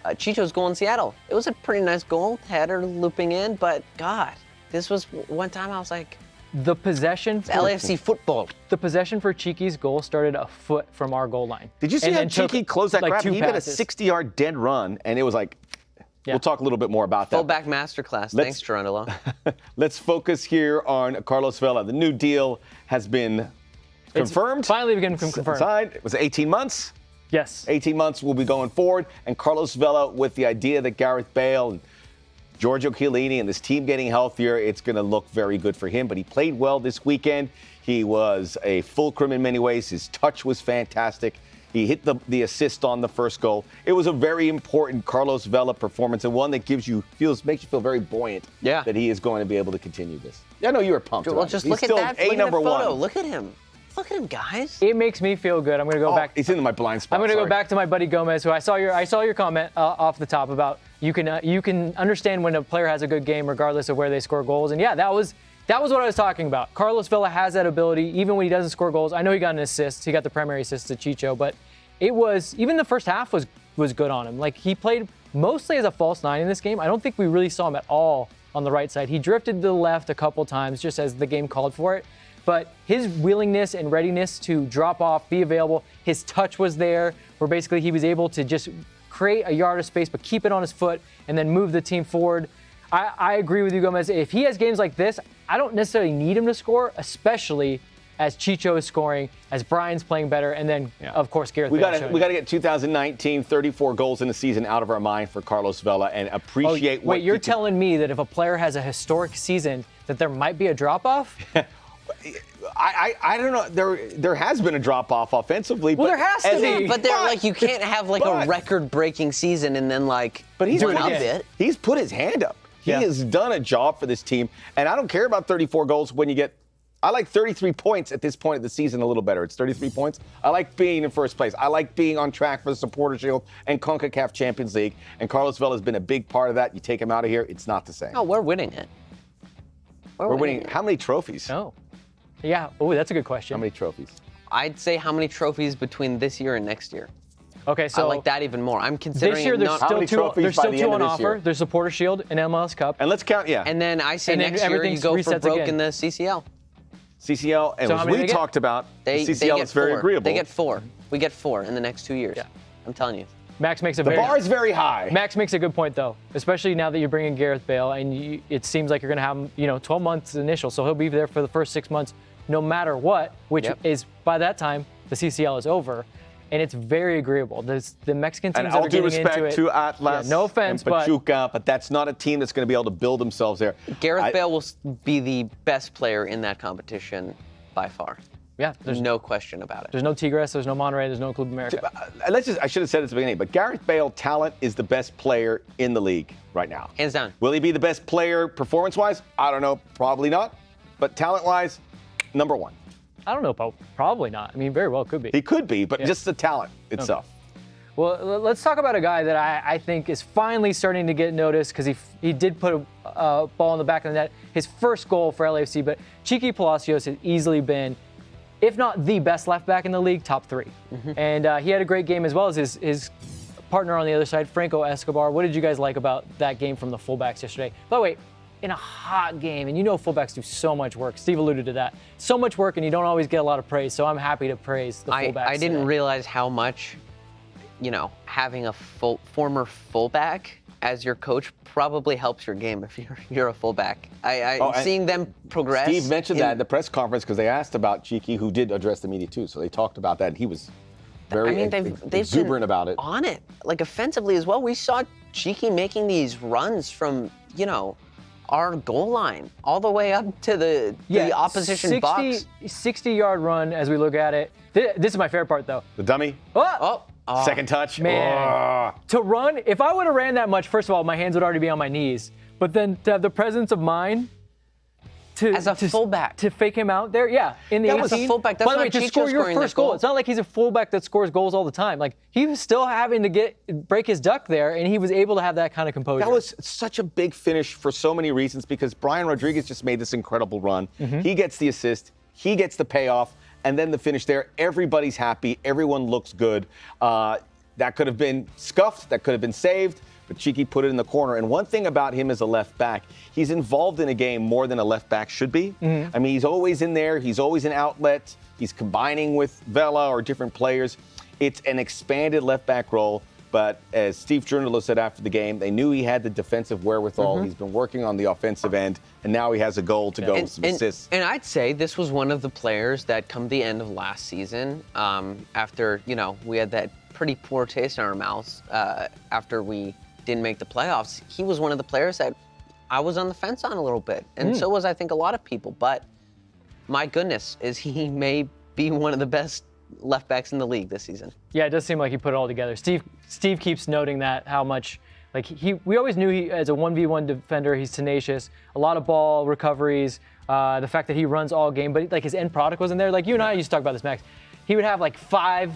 Speaker 3: Chicho's goal in Seattle. It was a pretty nice goal, header looping in, but God, this was one time I was like,
Speaker 2: the possession for
Speaker 3: LAFC football.
Speaker 2: The possession for Cheeky's goal started a foot from our goal line.
Speaker 5: Did you see how Cheeky closed that grab? He made a
Speaker 2: passes.
Speaker 5: 60-yard dead run, and it was like, we'll talk a little bit more about that.
Speaker 3: Fullback masterclass. Thanks, Gerondolo.
Speaker 5: Let's focus here on Carlos Vela. The new deal has been confirmed.
Speaker 2: It's finally been confirmed.
Speaker 5: Signed. It was 18 months.
Speaker 2: Yes.
Speaker 5: 18 months will be going forward. And Carlos Vela, with the idea that Gareth Bale and Giorgio Chiellini and this team getting healthier, it's going to look very good for him. But he played well this weekend. He was a fulcrum in many ways. His touch was fantastic. He hit the assist on the first goal. It was a very important Carlos Vela performance, and one that makes you feel very buoyant that he is going to be able to continue this. I know you were pumped.
Speaker 3: Well, just look at that. Look at the photo. Look at him. Look at him, guys.
Speaker 2: It makes me feel good. I'm going to go back.
Speaker 5: He's in my blind spot.
Speaker 2: I'm going to go back to my buddy Gomez, who I saw your comment off the top about you can understand when a player has a good game regardless of where they score goals. And yeah, that was what I was talking about. Carlos Vela has that ability even when he doesn't score goals. I know he got an assist. He got the primary assist to Chicho, but it was even the first half was good on him. Like, he played mostly as a false nine in this game. I don't think we really saw him at all on the right side. He drifted to the left a couple times just as the game called for it. But his willingness and readiness to drop off, be available, his touch was there, where basically he was able to just create a yard of space, but keep it on his foot and then move the team forward. I agree with you, Gomez. If he has games like this, I don't necessarily need him to score, especially as Chicho is scoring, as Brian's playing better, and then, of course, Gareth Bale.
Speaker 5: We got to get 2019, 34 goals in the season out of our mind for Carlos Vela and appreciate what.
Speaker 2: Wait, you're telling me that if a player has a historic season, that there might be a drop-off?
Speaker 5: I don't know. There has been a drop off offensively.
Speaker 2: Well, there has to be.
Speaker 3: But you can't have a record-breaking season and then
Speaker 5: But he's
Speaker 3: do it a bit.
Speaker 5: He's put his hand up. He has done a job for this team, and I don't care about 34 goals when you get. I like 33 points at this point of the season a little better. It's 33 points. I like being in first place. I like being on track for the Supporters' Shield and CONCACAF Champions League. And Carlos Vela has been a big part of that. You take him out of here, it's not the same.
Speaker 3: No, we're winning it.
Speaker 5: We're winning. How many trophies?
Speaker 2: Oh. Yeah. Oh, that's a good question.
Speaker 5: How many trophies?
Speaker 3: I'd say how many trophies between this year and next year.
Speaker 2: Okay, so
Speaker 3: I like that even more. I'm considering
Speaker 2: this year there's still two on offer. There's Supporters' Shield and MLS Cup.
Speaker 5: And let's count,
Speaker 3: And then I say next year you go for broke in the CCL.
Speaker 5: CCL, and as we talked about, CCL is very agreeable.
Speaker 3: They get 4. We get 4 in the next 2 years. Yeah. I'm telling you.
Speaker 2: Max makes
Speaker 5: the bar is very high.
Speaker 2: Max makes a good point, though, especially now that you're bringing Gareth Bale, and it seems like you're going to have 12 months initial, so he'll be there for the first 6 months no matter what, which is by that time the CCL is over, and it's very agreeable. The Mexican teams that are getting into it.
Speaker 5: And all due respect to Atlas,
Speaker 2: no offense,
Speaker 5: and Pachuca, but that's not a team that's going to be able to build themselves there.
Speaker 3: Gareth Bale will be the best player in that competition by far.
Speaker 2: Yeah,
Speaker 3: there's no question about it.
Speaker 2: There's no Tigres, there's no Monterrey, there's no Club America.
Speaker 5: I should have said it at the beginning, but Gareth Bale, talent, is the best player in the league right now.
Speaker 3: Hands down.
Speaker 5: Will he be the best player performance-wise? I don't know, probably not. But talent-wise, number one.
Speaker 2: I don't know, probably not. I mean, very well could be.
Speaker 5: He could be, but just the talent itself.
Speaker 2: Okay. Well, let's talk about a guy that I think is finally starting to get noticed because he did put a ball in the back of the net. His first goal for LAFC, but Cheeky Palacios has easily been, if not the best left back in the league, top 3. Mm-hmm. And he had a great game as well as his partner on the other side, Franco Escobar. What did you guys like about that game from the fullbacks yesterday? By the way, in a hot game, and you know fullbacks do so much work. Steve alluded to that. So much work, and you don't always get a lot of praise, so I'm happy to praise the fullbacks.
Speaker 3: I didn't
Speaker 2: today.
Speaker 3: realize how much, having a former fullback as your coach probably helps your game if you're a fullback. Seeing them progress.
Speaker 5: Steve mentioned that at the press conference because they asked about Cheeky, who did address the media too. So they talked about that, and he was very
Speaker 3: they've
Speaker 5: exuberant about it.
Speaker 3: On it, like offensively as well. We saw Cheeky making these runs from, our goal line all the way up to the opposition box.
Speaker 2: 60-yard run as we look at it. This is my favorite part, though.
Speaker 5: The dummy. Second touch.
Speaker 2: Man. To run, if I would have ran that much, first of all, my hands would already be on my knees. But then to have the presence of mind
Speaker 3: as a fullback
Speaker 2: to fake him out there, in the 18.
Speaker 3: Was a fullback. That's
Speaker 2: by the way, to score your first goal. It's not like he's a fullback that scores goals all the time. Like he was still having to break his duck there, and he was able to have that kind of composure.
Speaker 5: That was such a big finish for so many reasons because Brian Rodriguez just made this incredible run.
Speaker 2: Mm-hmm.
Speaker 5: He gets the assist, he gets the payoff, and then the finish there. Everybody's happy. Everyone looks good. That could have been scuffed. That could have been saved. But Cheeky put it in the corner. And one thing about him as a left back, he's involved in a game more than a left back should be.
Speaker 2: Mm-hmm.
Speaker 5: I mean, he's always in there. He's always an outlet. He's combining with Vela or different players. It's an expanded left back role. But as Steve Cherundolo said after the game, they knew he had the defensive wherewithal. Mm-hmm. He's been working on the offensive end, and now he has a goal to go with some assists.
Speaker 3: And I'd say this was one of the players that come the end of last season, after, we had that pretty poor taste in our mouths after we didn't make the playoffs. He was one of the players that I was on the fence on a little bit. And so was, I think, a lot of people. But my goodness, is he may be one of the best left backs in the league this season.
Speaker 2: Yeah, it does seem like he put it all together. Steve keeps noting that, how much, we always knew he, as a 1v1 defender, he's tenacious, a lot of ball recoveries, the fact that he runs all game, but his end product wasn't there. You and I used to talk about this, Max. He would have five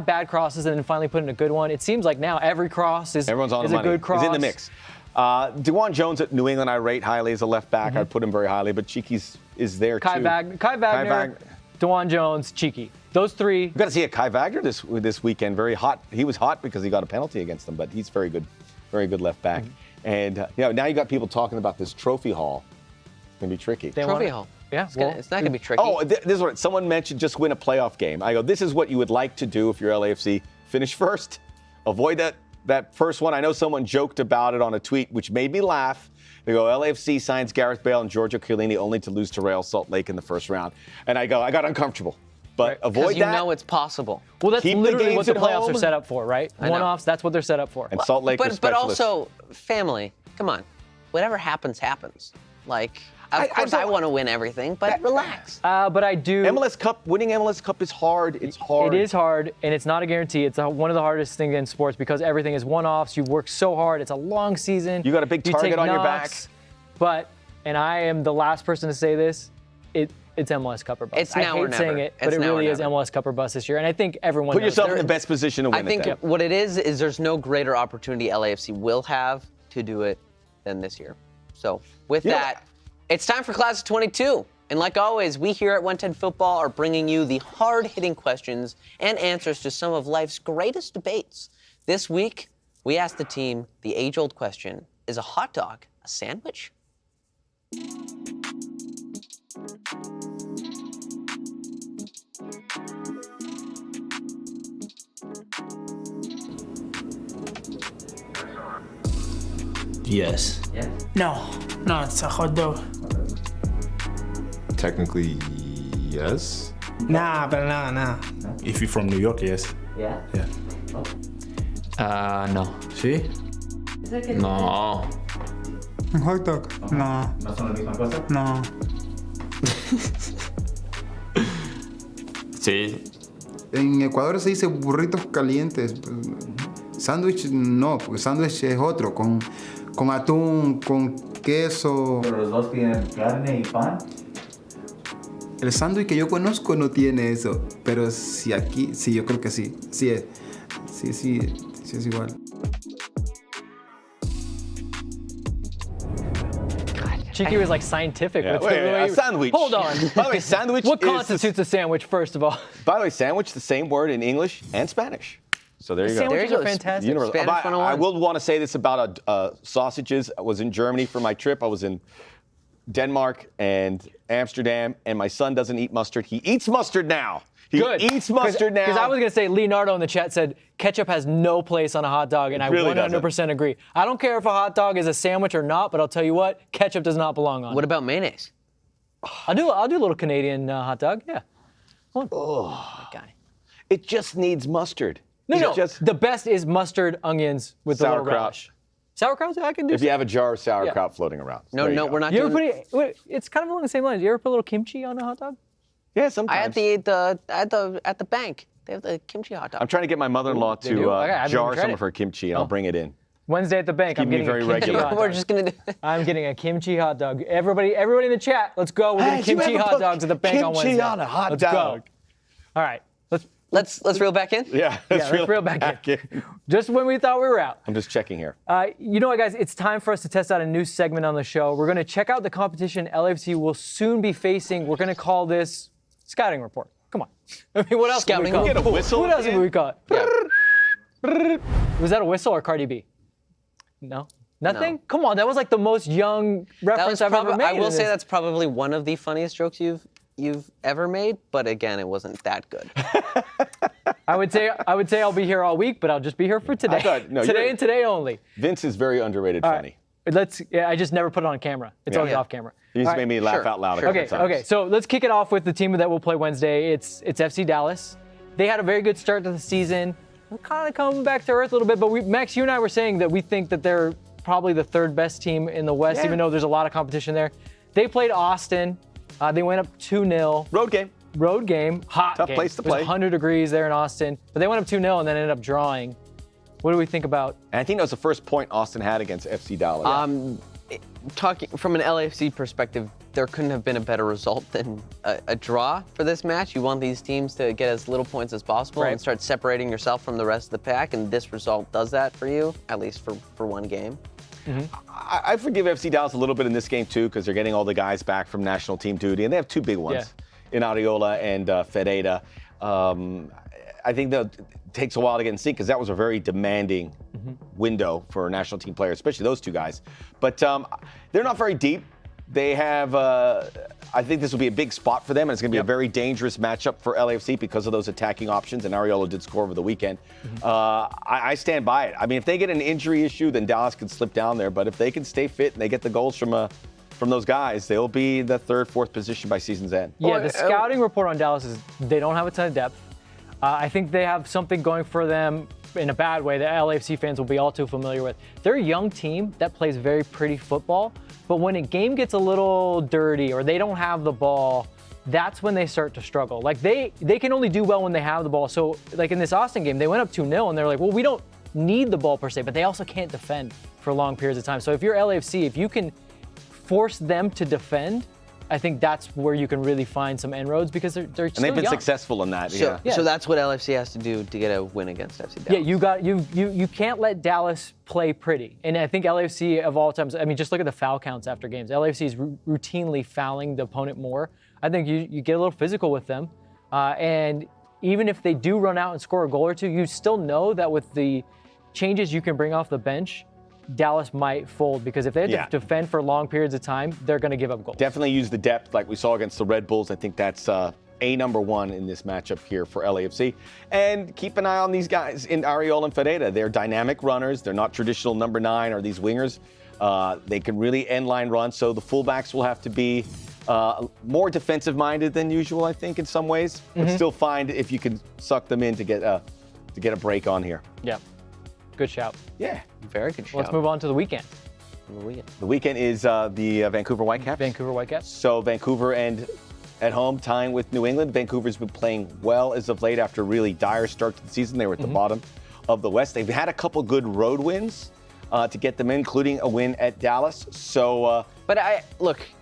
Speaker 2: bad crosses and then finally put in a good one. It seems like now every cross is a good cross.
Speaker 5: He's in the mix. DeJuan Jones at New England I rate highly as a left back. I'd put him very highly, but Cheeky's is there too.
Speaker 2: Kai Wagner, DeJuan Jones, Cheeky. Those three.
Speaker 5: You've got to see a Kai Wagner this weekend. Very hot. He was hot because he got a penalty against them, but he's very good left back. And now you got people talking about this trophy haul. It's gonna be tricky.
Speaker 3: Trophy haul.
Speaker 2: Yeah,
Speaker 3: it's not gonna be tricky.
Speaker 5: Oh, this is what someone mentioned. Just win a playoff game. I go. This is what you would like to do if you're LAFC. Finish first. Avoid that first one. I know someone joked about it on a tweet, which made me laugh. They go, LAFC signs Gareth Bale and Giorgio Chiellini only to lose to Real Salt Lake in the first round. And I got uncomfortable. But avoid that.
Speaker 3: Because you know it's possible.
Speaker 2: Well, that's
Speaker 5: Keep
Speaker 2: literally what the playoffs
Speaker 5: home.
Speaker 2: are set up for, right? One-offs, that's what they're set up for.
Speaker 5: And Salt Lake are
Speaker 3: But also, family, come on. Whatever happens, happens. Of course I want to win everything, but relax.
Speaker 2: But I do.
Speaker 5: Winning MLS Cup is hard. It's hard.
Speaker 2: It is hard, and it's not a guarantee. It's one of the hardest things in sports because everything is one-offs. You work so hard. It's a long season.
Speaker 5: You got a big target on your back.
Speaker 2: But, and I am the last person to say this, it's MLS Cup or bust.
Speaker 3: It's now or never.
Speaker 2: I hate saying it, but it really is MLS Cup or bust this year, and I think everyone
Speaker 5: Put
Speaker 2: knows
Speaker 5: yourself
Speaker 2: that.
Speaker 5: in the best position to win
Speaker 3: I think what it is there's no greater opportunity LAFC will have to do it than this year. So with that, it's time for Class of 22. And like always, we here at 110 Football are bringing you the hard-hitting questions and answers to some of life's greatest debates. This week, we asked the team the age-old question, is a hot dog a sandwich?
Speaker 9: Yes.
Speaker 10: Yeah? No, it's a hot dog.
Speaker 11: Technically, yes.
Speaker 10: Nah.
Speaker 11: If you're from New York, yes.
Speaker 10: Yeah?
Speaker 9: Yeah. No.
Speaker 11: ¿Sí?
Speaker 9: No.
Speaker 10: Un hot dog. No.
Speaker 11: ¿No son la misma cosa?
Speaker 10: No.
Speaker 9: Sí.
Speaker 12: En Ecuador se dice burritos calientes. Sándwich no, porque sándwich es otro, con atún, con queso.
Speaker 11: Pero los dos tienen carne y pan.
Speaker 12: El sándwich que yo conozco no tiene eso, pero si aquí, sí, yo creo que sí. Sí es igual.
Speaker 2: Cheeky was scientific.
Speaker 5: Yeah,
Speaker 2: with
Speaker 5: wait,
Speaker 2: the way
Speaker 5: a sandwich.
Speaker 2: Hold on.
Speaker 5: By the way, sandwich
Speaker 2: What
Speaker 5: is
Speaker 2: constitutes a sandwich, first of all?
Speaker 5: By the way, sandwich, the same word in English and Spanish. So there you go.
Speaker 2: Sandwiches are fantastic.
Speaker 5: Universal.
Speaker 3: Spanish
Speaker 5: I
Speaker 3: 101.
Speaker 5: will want to say this about sausages. I was in Germany for my trip. I was in Denmark and Amsterdam, and my son doesn't eat mustard. He eats mustard now. He eats mustard now.
Speaker 2: Because I was going to say, Leonardo in the chat said ketchup has no place on a hot dog, and I
Speaker 5: really
Speaker 2: 100% agree. I don't care if a hot dog is a sandwich or not, but I'll tell you what, ketchup does not belong on it.
Speaker 3: What about mayonnaise?
Speaker 2: I'll do a little Canadian hot dog, yeah.
Speaker 5: Oh,
Speaker 2: guy.
Speaker 5: It just needs mustard.
Speaker 2: No.
Speaker 5: Just
Speaker 2: The best is mustard, onions with a little
Speaker 5: sauerkraut.
Speaker 2: relish. Sauerkraut, I can do.
Speaker 5: If you have a jar of sauerkraut floating around.
Speaker 3: No,
Speaker 5: There you go.
Speaker 3: we're not
Speaker 2: You ever
Speaker 3: doing.
Speaker 2: it's kind of along the same lines. You ever put a little kimchi on a hot dog?
Speaker 5: Yeah,
Speaker 3: I
Speaker 5: sometimes.
Speaker 3: had at the bank. They have the kimchi hot dog.
Speaker 5: I'm trying to get my mother-in-law
Speaker 2: They do?
Speaker 5: to
Speaker 2: Okay, I haven't
Speaker 5: jar
Speaker 2: even tried
Speaker 5: some
Speaker 2: it.
Speaker 5: of her kimchi, and I'll bring it in.
Speaker 2: Wednesday at the bank, I'm
Speaker 5: keeping me
Speaker 2: getting a
Speaker 5: very
Speaker 2: kimchi
Speaker 5: regular.
Speaker 2: hot dog.
Speaker 3: We're just gonna do.
Speaker 2: I'm getting a kimchi hot dog. Everybody in the chat, let's go. We're getting kimchi hot dogs at the bank on Wednesday.
Speaker 5: Kimchi on a hot
Speaker 2: let's
Speaker 5: dog.
Speaker 2: Go. All right,
Speaker 3: Let's reel back in.
Speaker 5: Yeah,
Speaker 2: let's reel back in. Just when we thought we were out.
Speaker 5: I'm just checking here.
Speaker 2: You know what, guys? It's time for us to test out a new segment on the show. We're going to check out the competition LAFC will soon be facing. We're going to call this Scouting Report. Come on. I mean, what else would we
Speaker 3: Scouting
Speaker 2: call it?
Speaker 5: Get a whistle.
Speaker 2: What else would we call it?
Speaker 3: Yeah.
Speaker 2: Was that a whistle or Cardi B? No? Nothing?
Speaker 3: No.
Speaker 2: Come on, that was like the most young reference I've ever made.
Speaker 3: I will
Speaker 2: in
Speaker 3: say
Speaker 2: this.
Speaker 3: that's probably one of the funniest jokes you've ever made, but again, it wasn't that good.
Speaker 2: I would say I'll be here all week, but I'll just be here for today. Today and today only.
Speaker 5: Vince is very underrated funny.
Speaker 2: I just never put it on camera. It's always off camera.
Speaker 5: He just
Speaker 2: All right.
Speaker 5: made me laugh out loud a couple times.
Speaker 2: Okay, so let's kick it off with the team that will play Wednesday. It's FC Dallas. They had a very good start to the season. We're kind of coming back to earth a little bit, but Max, you and I were saying that we think that they're probably the third best team in the West, even though there's a lot of competition there. They played Austin. They went up 2-0. Road game. Hot
Speaker 5: Tough
Speaker 2: game.
Speaker 5: place to
Speaker 2: It was
Speaker 5: play.
Speaker 2: 100 degrees there in Austin. But they went up 2-0 and then ended up drawing. What do we think about?
Speaker 5: And I think that was the first point Austin had against FC Dallas.
Speaker 3: Talking from an LAFC perspective, there couldn't have been a better result than a draw for this match. You want these teams to get as little points as possible and start separating yourself from the rest of the pack, and this result does that for you, at least for one game.
Speaker 5: I forgive FC Dallas a little bit in this game, too, because they're getting all the guys back from national team duty, and they have two big ones in Areola and Ferreira. I think that it takes a while to get in sync because that was a very demanding window for national team players, especially those two guys. But they're not very deep. They have, I think this will be a big spot for them, and it's going to be a very dangerous matchup for LAFC because of those attacking options, and Areola did score over the weekend. I stand by it. I mean, if they get an injury issue, then Dallas can slip down there, but if they can stay fit and they get the goals from those guys, they'll be the third, fourth position by season's end.
Speaker 2: Yeah, the scouting report on Dallas is they don't have a ton of depth. I think they have something going for them in a bad way that LAFC fans will be all too familiar with. They're a young team that plays very pretty football, but when a game gets a little dirty or they don't have the ball, that's when they start to struggle. Like they can only do well when they have the ball. So like in this Austin game, they went up 2-0 and they're like, well, we don't need the ball per se, but they also can't defend for long periods of time. So if you're LAFC, if you can force them to defend, I think that's where you can really find some inroads because they're still
Speaker 5: And they've been
Speaker 2: young.
Speaker 5: successful in that.
Speaker 3: So that's what LAFC has to do to get a win against FC Dallas.
Speaker 2: Yeah, you can't let Dallas play pretty. And I think LAFC of all times, I mean, just look at the foul counts after games. LAFC is routinely fouling the opponent more. I think you get a little physical with them. And even if they do run out and score a goal or two, you still know that with the changes you can bring off the bench, Dallas might fold because if they have to defend for long periods of time, they're going to give up goals.
Speaker 5: Definitely use the depth like we saw against the Red Bulls. I think that's number one in this matchup here for LAFC. And keep an eye on these guys in Areola and Ferreira. They're dynamic runners. They're not traditional number 9 or these wingers. They can really end line run. So the fullbacks will have to be more defensive minded than usual, I think, in some ways. But still find if you can suck them in to get a break on here.
Speaker 2: Yeah. Good shout.
Speaker 5: Yeah.
Speaker 3: Very good shout.
Speaker 2: Let's move on to the weekend.
Speaker 5: The weekend is the Vancouver Whitecaps.
Speaker 2: Vancouver Whitecaps.
Speaker 5: So Vancouver and at home tying with New England. Vancouver's been playing well as of late after a really dire start to the season. They were at the bottom of the West. They've had a couple good road wins to get them in, including a win at Dallas. So,
Speaker 3: but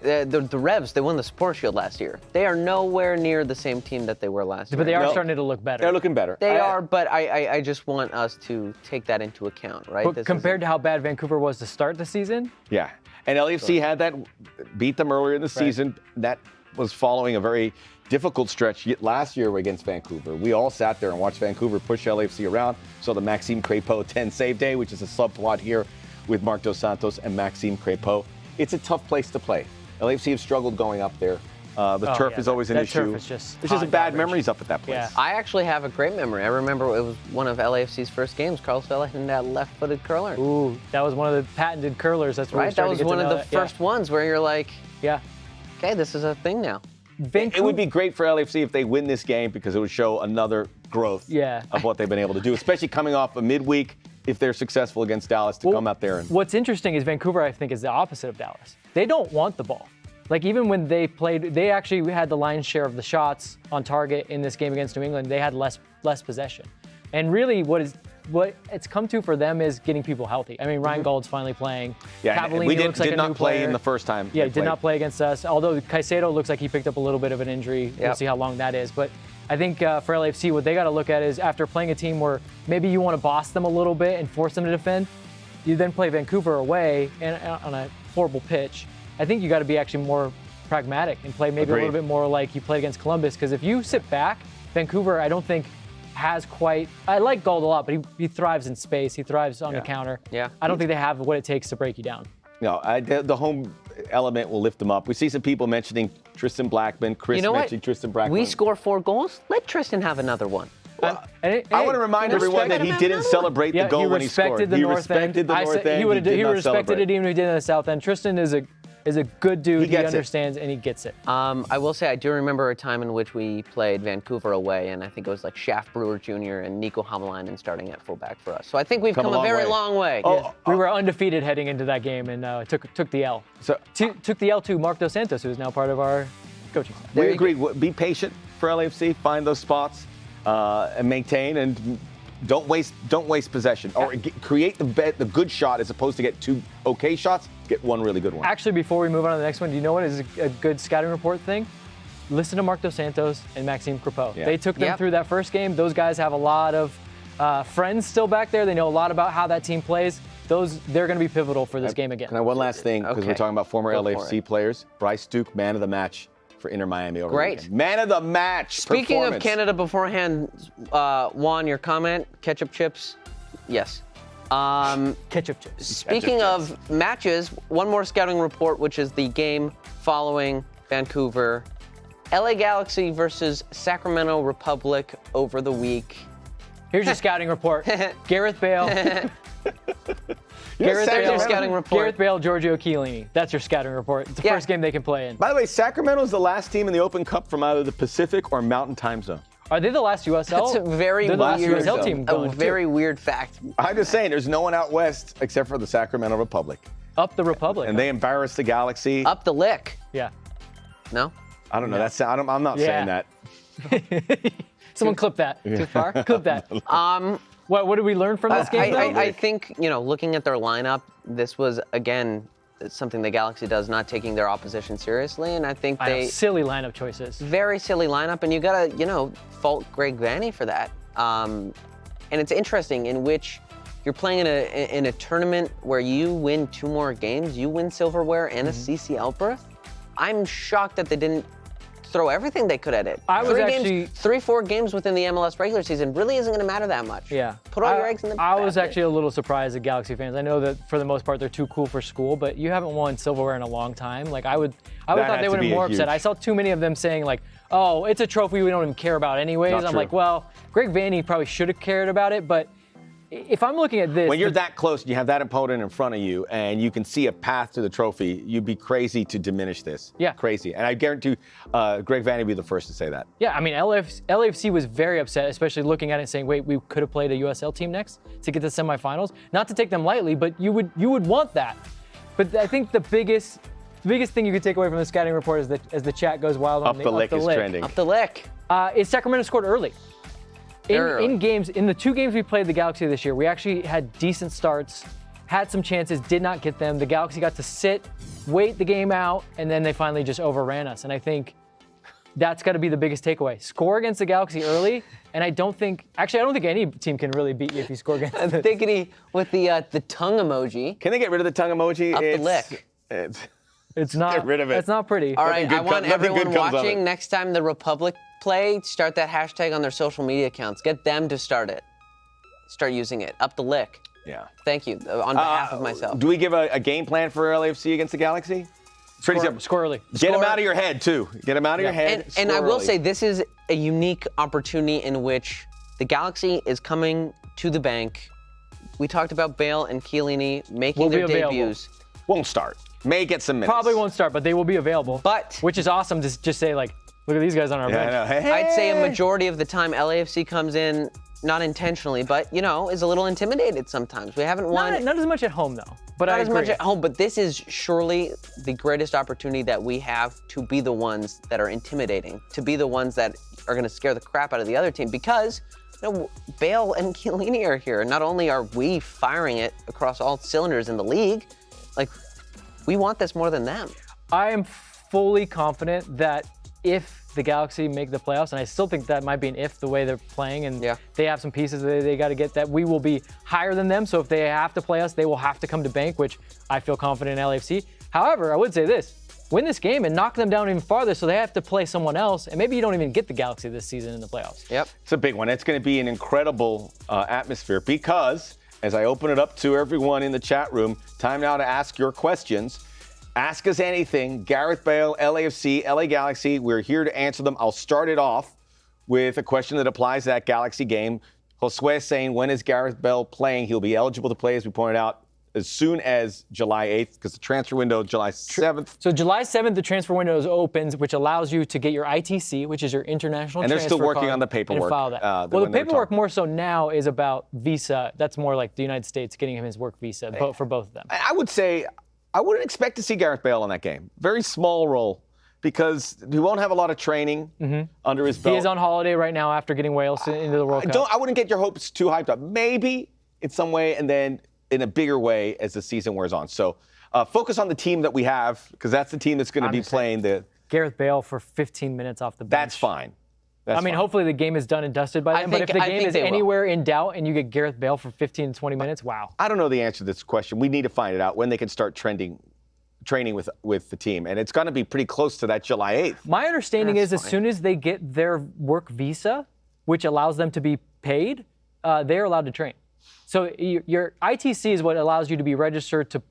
Speaker 3: the Revs, they won the Support Shield last year. They are nowhere near the same team that they were last year.
Speaker 2: But they are starting to look better.
Speaker 5: They're looking better.
Speaker 3: They are, but I just want us to take that into account, right?
Speaker 2: But compared to how bad Vancouver was to start the season?
Speaker 5: Yeah. And LAFC had that, beat them earlier in the season. That was following a very difficult stretch last year against Vancouver. We all sat there and watched Vancouver push LAFC around. So the Maxime Crépeau 10 save day, which is a subplot here with Marc Dos Santos and Maxime Crépeau. It's a tough place to play. LAFC have struggled going up there. The turf is always an issue.
Speaker 2: Turf is just
Speaker 5: There's just bad memories up at that place.
Speaker 2: Yeah.
Speaker 3: I actually have a great memory. I remember it was one of LAFC's first games. Carlos Vela hitting that left-footed curler.
Speaker 2: Ooh, that was one of the patented curlers. That's where
Speaker 3: right. That was one of the first ones where you're like, okay, this is a thing now.
Speaker 5: It would be great for LAFC if they win this game because it would show another growth of what they've been able to do, especially coming off a midweek. If they're successful against Dallas to come out there and.
Speaker 2: What's interesting is Vancouver, I think, is the opposite of Dallas. They don't want the ball. Like, even when they played, they actually had the lion's share of the shots on target in this game against New England. They had less possession. And really what it's come to for them is getting people healthy. I mean, Ryan Gould's finally playing.
Speaker 5: Yeah,
Speaker 2: Cavallini looks like a new player.
Speaker 5: did not play in the first time.
Speaker 2: Yeah, did not play against us. Although Caicedo looks like he picked up a little bit of an injury. We'll see how long that is. But I think for LAFC, what they got to look at is after playing a team where maybe you want to boss them a little bit and force them to defend, you then play Vancouver away and on a horrible pitch. I think you got to be actually more pragmatic and play maybe a little bit more like you played against Columbus. Because if you sit back, Vancouver, I don't think has quite. I like Gould a lot, but he thrives in space. He thrives on the counter.
Speaker 3: Yeah.
Speaker 2: I don't think they have what it takes to break you down.
Speaker 5: No, the home element will lift them up. We see some people mentioning Tristan Blackman. Chris mentioned Tristan Blackman.
Speaker 3: We score 4 goals. Let Tristan have another one.
Speaker 5: I want to remind everyone that he didn't celebrate the goal when he scored.
Speaker 2: He
Speaker 5: respected the north end.
Speaker 2: He respected it even if he did in the south end. Tristan is a good dude. He understands and he gets it.
Speaker 3: I will say I do remember a time in which we played Vancouver away, and I think it was like Shaft Brewer Jr. and Nico Hamalainen starting at fullback for us. So I think we've come a very long way.
Speaker 2: We were undefeated heading into that game and took the L. Took the L to Marc Dos Santos, who is now part of our coaching staff.
Speaker 5: We agree. Be patient for LAFC. Find those spots and maintain and. Don't waste possession. Or create the good shot as opposed to get 2 okay shots. Get 1 really good one.
Speaker 2: Actually, before we move on to the next one, do you know what is a good scouting report thing? Listen to Marc Dos Santos and Maxime Crépeau. They took them through that first game. Those guys have a lot of friends still back there. They know a lot about how that team plays. They're going to be pivotal for this game again.
Speaker 5: And one last thing, because we're talking about former LAFC players. Bryce Duke, man of the match for Inter Miami over the weekend. Man of the match.
Speaker 3: Speaking of Canada beforehand, Juan, your comment, ketchup chips, yes.
Speaker 2: Ketchup chips.
Speaker 3: Speaking of matches, one more scouting report, which is the game following Vancouver. LA Galaxy versus Sacramento Republic over the week.
Speaker 2: Here's your scouting report. Gareth Bale. Gareth Bale, Giorgio Chiellini. That's your scouting report. It's the first game they can play in.
Speaker 5: By the way, Sacramento's the last team in the Open Cup from either the Pacific or Mountain Time Zone.
Speaker 2: Are they the last USL?
Speaker 3: That's a very
Speaker 2: They're the last USL team going,
Speaker 3: a very weird fact.
Speaker 5: I'm just saying, there's no one out west except for the Sacramento Republic.
Speaker 2: Up the Republic.
Speaker 5: And they embarrassed the Galaxy.
Speaker 3: Up the lick.
Speaker 2: Yeah.
Speaker 3: No?
Speaker 5: I don't know. I'm not saying that.
Speaker 2: Someone clip that. Too far? Clip that. What did we learn from this game?
Speaker 3: I think, looking at their lineup, this was, again, something the Galaxy does, not taking their opposition seriously, and I think
Speaker 2: silly lineup choices.
Speaker 3: Very silly lineup, and you gotta, fault Greg Vanney for that. And it's interesting in which you're playing in a tournament where you win 2 more games, you win silverware and a CCL berth. I'm shocked that they didn't throw everything they could at it. 3-4 games within the MLS regular season really isn't going to matter that much.
Speaker 2: Yeah.
Speaker 3: Put all your eggs in the basket.
Speaker 2: I was actually a little surprised at Galaxy fans. I know that for the most part they're too cool for school, but you haven't won silverware in a long time. Like I would thought they would have been more upset. I saw too many of them saying like, "Oh, it's a trophy we don't even care about anyways." I'm like, well, Greg Vanney probably should have cared about it, but if I'm looking at this,
Speaker 5: when you're that close and you have that opponent in front of you and you can see a path to the trophy, you'd be crazy to diminish this.
Speaker 2: Yeah.
Speaker 5: Crazy. And I guarantee Greg Vanney would be the first to say that.
Speaker 2: Yeah, I mean, LAFC was very upset, especially looking at it and saying, wait, we could have played a USL team next to get to the semifinals. Not to take them lightly, but you would want that. But I think the biggest thing you could take away from the scouting report is that as the chat goes wild on
Speaker 5: Up the lick is trending.
Speaker 3: Up the lick.
Speaker 2: Is Sacramento scored early. In the 2 games we played the Galaxy this year, we actually had decent starts, had some chances, did not get them. The Galaxy got to sit, wait the game out, and then they finally just overran us. And I think that's got to be the biggest takeaway. Score against the Galaxy early, and I don't think any team can really beat you if you score against them.
Speaker 3: Thickety with the tongue emoji.
Speaker 5: Can they get rid of the tongue emoji?
Speaker 3: Up the lick.
Speaker 2: It's not.
Speaker 5: Get rid of it.
Speaker 2: It's not pretty.
Speaker 3: All right, I want
Speaker 5: nothing
Speaker 3: everyone
Speaker 5: good comes of
Speaker 3: watching,
Speaker 5: it.
Speaker 3: next time the Republic play, start that hashtag on their social media accounts. Get them to start it. Start using it. Up the lick.
Speaker 5: Yeah.
Speaker 3: Thank you, on behalf of myself.
Speaker 5: Do we give a game plan for LAFC against the Galaxy? It's pretty simple.
Speaker 2: Score early.
Speaker 5: Get them out of your head, too. Get them out of your head.
Speaker 3: And I
Speaker 5: score
Speaker 3: will
Speaker 5: early.
Speaker 3: say this is a unique opportunity in which the Galaxy is coming to the bank. We talked about Bale and Chiellini making
Speaker 2: Will be
Speaker 3: their
Speaker 2: available.
Speaker 3: debuts.
Speaker 5: Won't start. May get some minutes.
Speaker 2: Probably won't start, but they will be available.
Speaker 3: But
Speaker 2: which is awesome to just say, like, look at these guys on our
Speaker 5: Yeah,
Speaker 2: bench.
Speaker 5: I know. Hey.
Speaker 3: I'd say a majority of the time LAFC comes in, not intentionally, but, is a little intimidated sometimes. We haven't won.
Speaker 2: Not as much at home, though. But
Speaker 3: Not
Speaker 2: I
Speaker 3: as
Speaker 2: agree.
Speaker 3: much at home, but this is surely the greatest opportunity that we have to be the ones that are intimidating, to be the ones that are going to scare the crap out of the other team, because Bale and Chiellini are here. Not only are we firing it across all cylinders in the league, like, we want this more than them.
Speaker 2: I am fully confident that if the Galaxy make the playoffs, and I still think that might be an if the way they're playing, and they have some pieces they got to get, that we will be higher than them. So if they have to play us, they will have to come to bank, which I feel confident in LAFC. However, I would say this. Win this game and knock them down even farther so they have to play someone else, and maybe you don't even get the Galaxy this season in the playoffs.
Speaker 3: Yep.
Speaker 5: It's a big one. It's going to be an incredible atmosphere because, as I open it up to everyone in the chat room, time now to ask your questions. Ask us anything. Gareth Bale, LAFC, LA Galaxy. We're here to answer them. I'll start it off with a question that applies to that Galaxy game. Josue is saying, when is Gareth Bale playing? He'll be eligible to play, as we pointed out, as soon as July 8th, because the transfer window is July 7th.
Speaker 2: So July 7th, the transfer window opens, which allows you to get your ITC, which is your international transfer
Speaker 5: And they're still working
Speaker 2: card,
Speaker 5: on the paperwork,
Speaker 2: And file that.
Speaker 5: the
Speaker 2: Well,
Speaker 5: one
Speaker 2: the
Speaker 5: they were
Speaker 2: paperwork
Speaker 5: talking-
Speaker 2: more so now is about visa. That's more like the United States getting him his work visa for both of them.
Speaker 5: I would say I wouldn't expect to see Gareth Bale in that game. Very small role because he won't have a lot of training under his belt.
Speaker 2: He is on holiday right now after getting Wales into the World Cup.
Speaker 5: I wouldn't get your hopes too hyped up. Maybe in some way, and then in a bigger way as the season wears on. So focus on the team that we have, because that's the team that's going to be playing the.
Speaker 2: Gareth Bale for 15 minutes off the bench.
Speaker 5: That's fine. That's
Speaker 2: fine.
Speaker 5: fine.
Speaker 2: Hopefully the game is done and dusted by then. But if the game is anywhere in doubt and you get Gareth Bale for 15 to 20 minutes, wow.
Speaker 5: I don't know the answer to this question. We need to find it out when they can start training with the team, and it's going to be pretty close to that July 8th.
Speaker 2: My understanding is as soon as they get their work visa, which allows them to be paid, they're allowed to train. So your ITC is what allows you to be registered to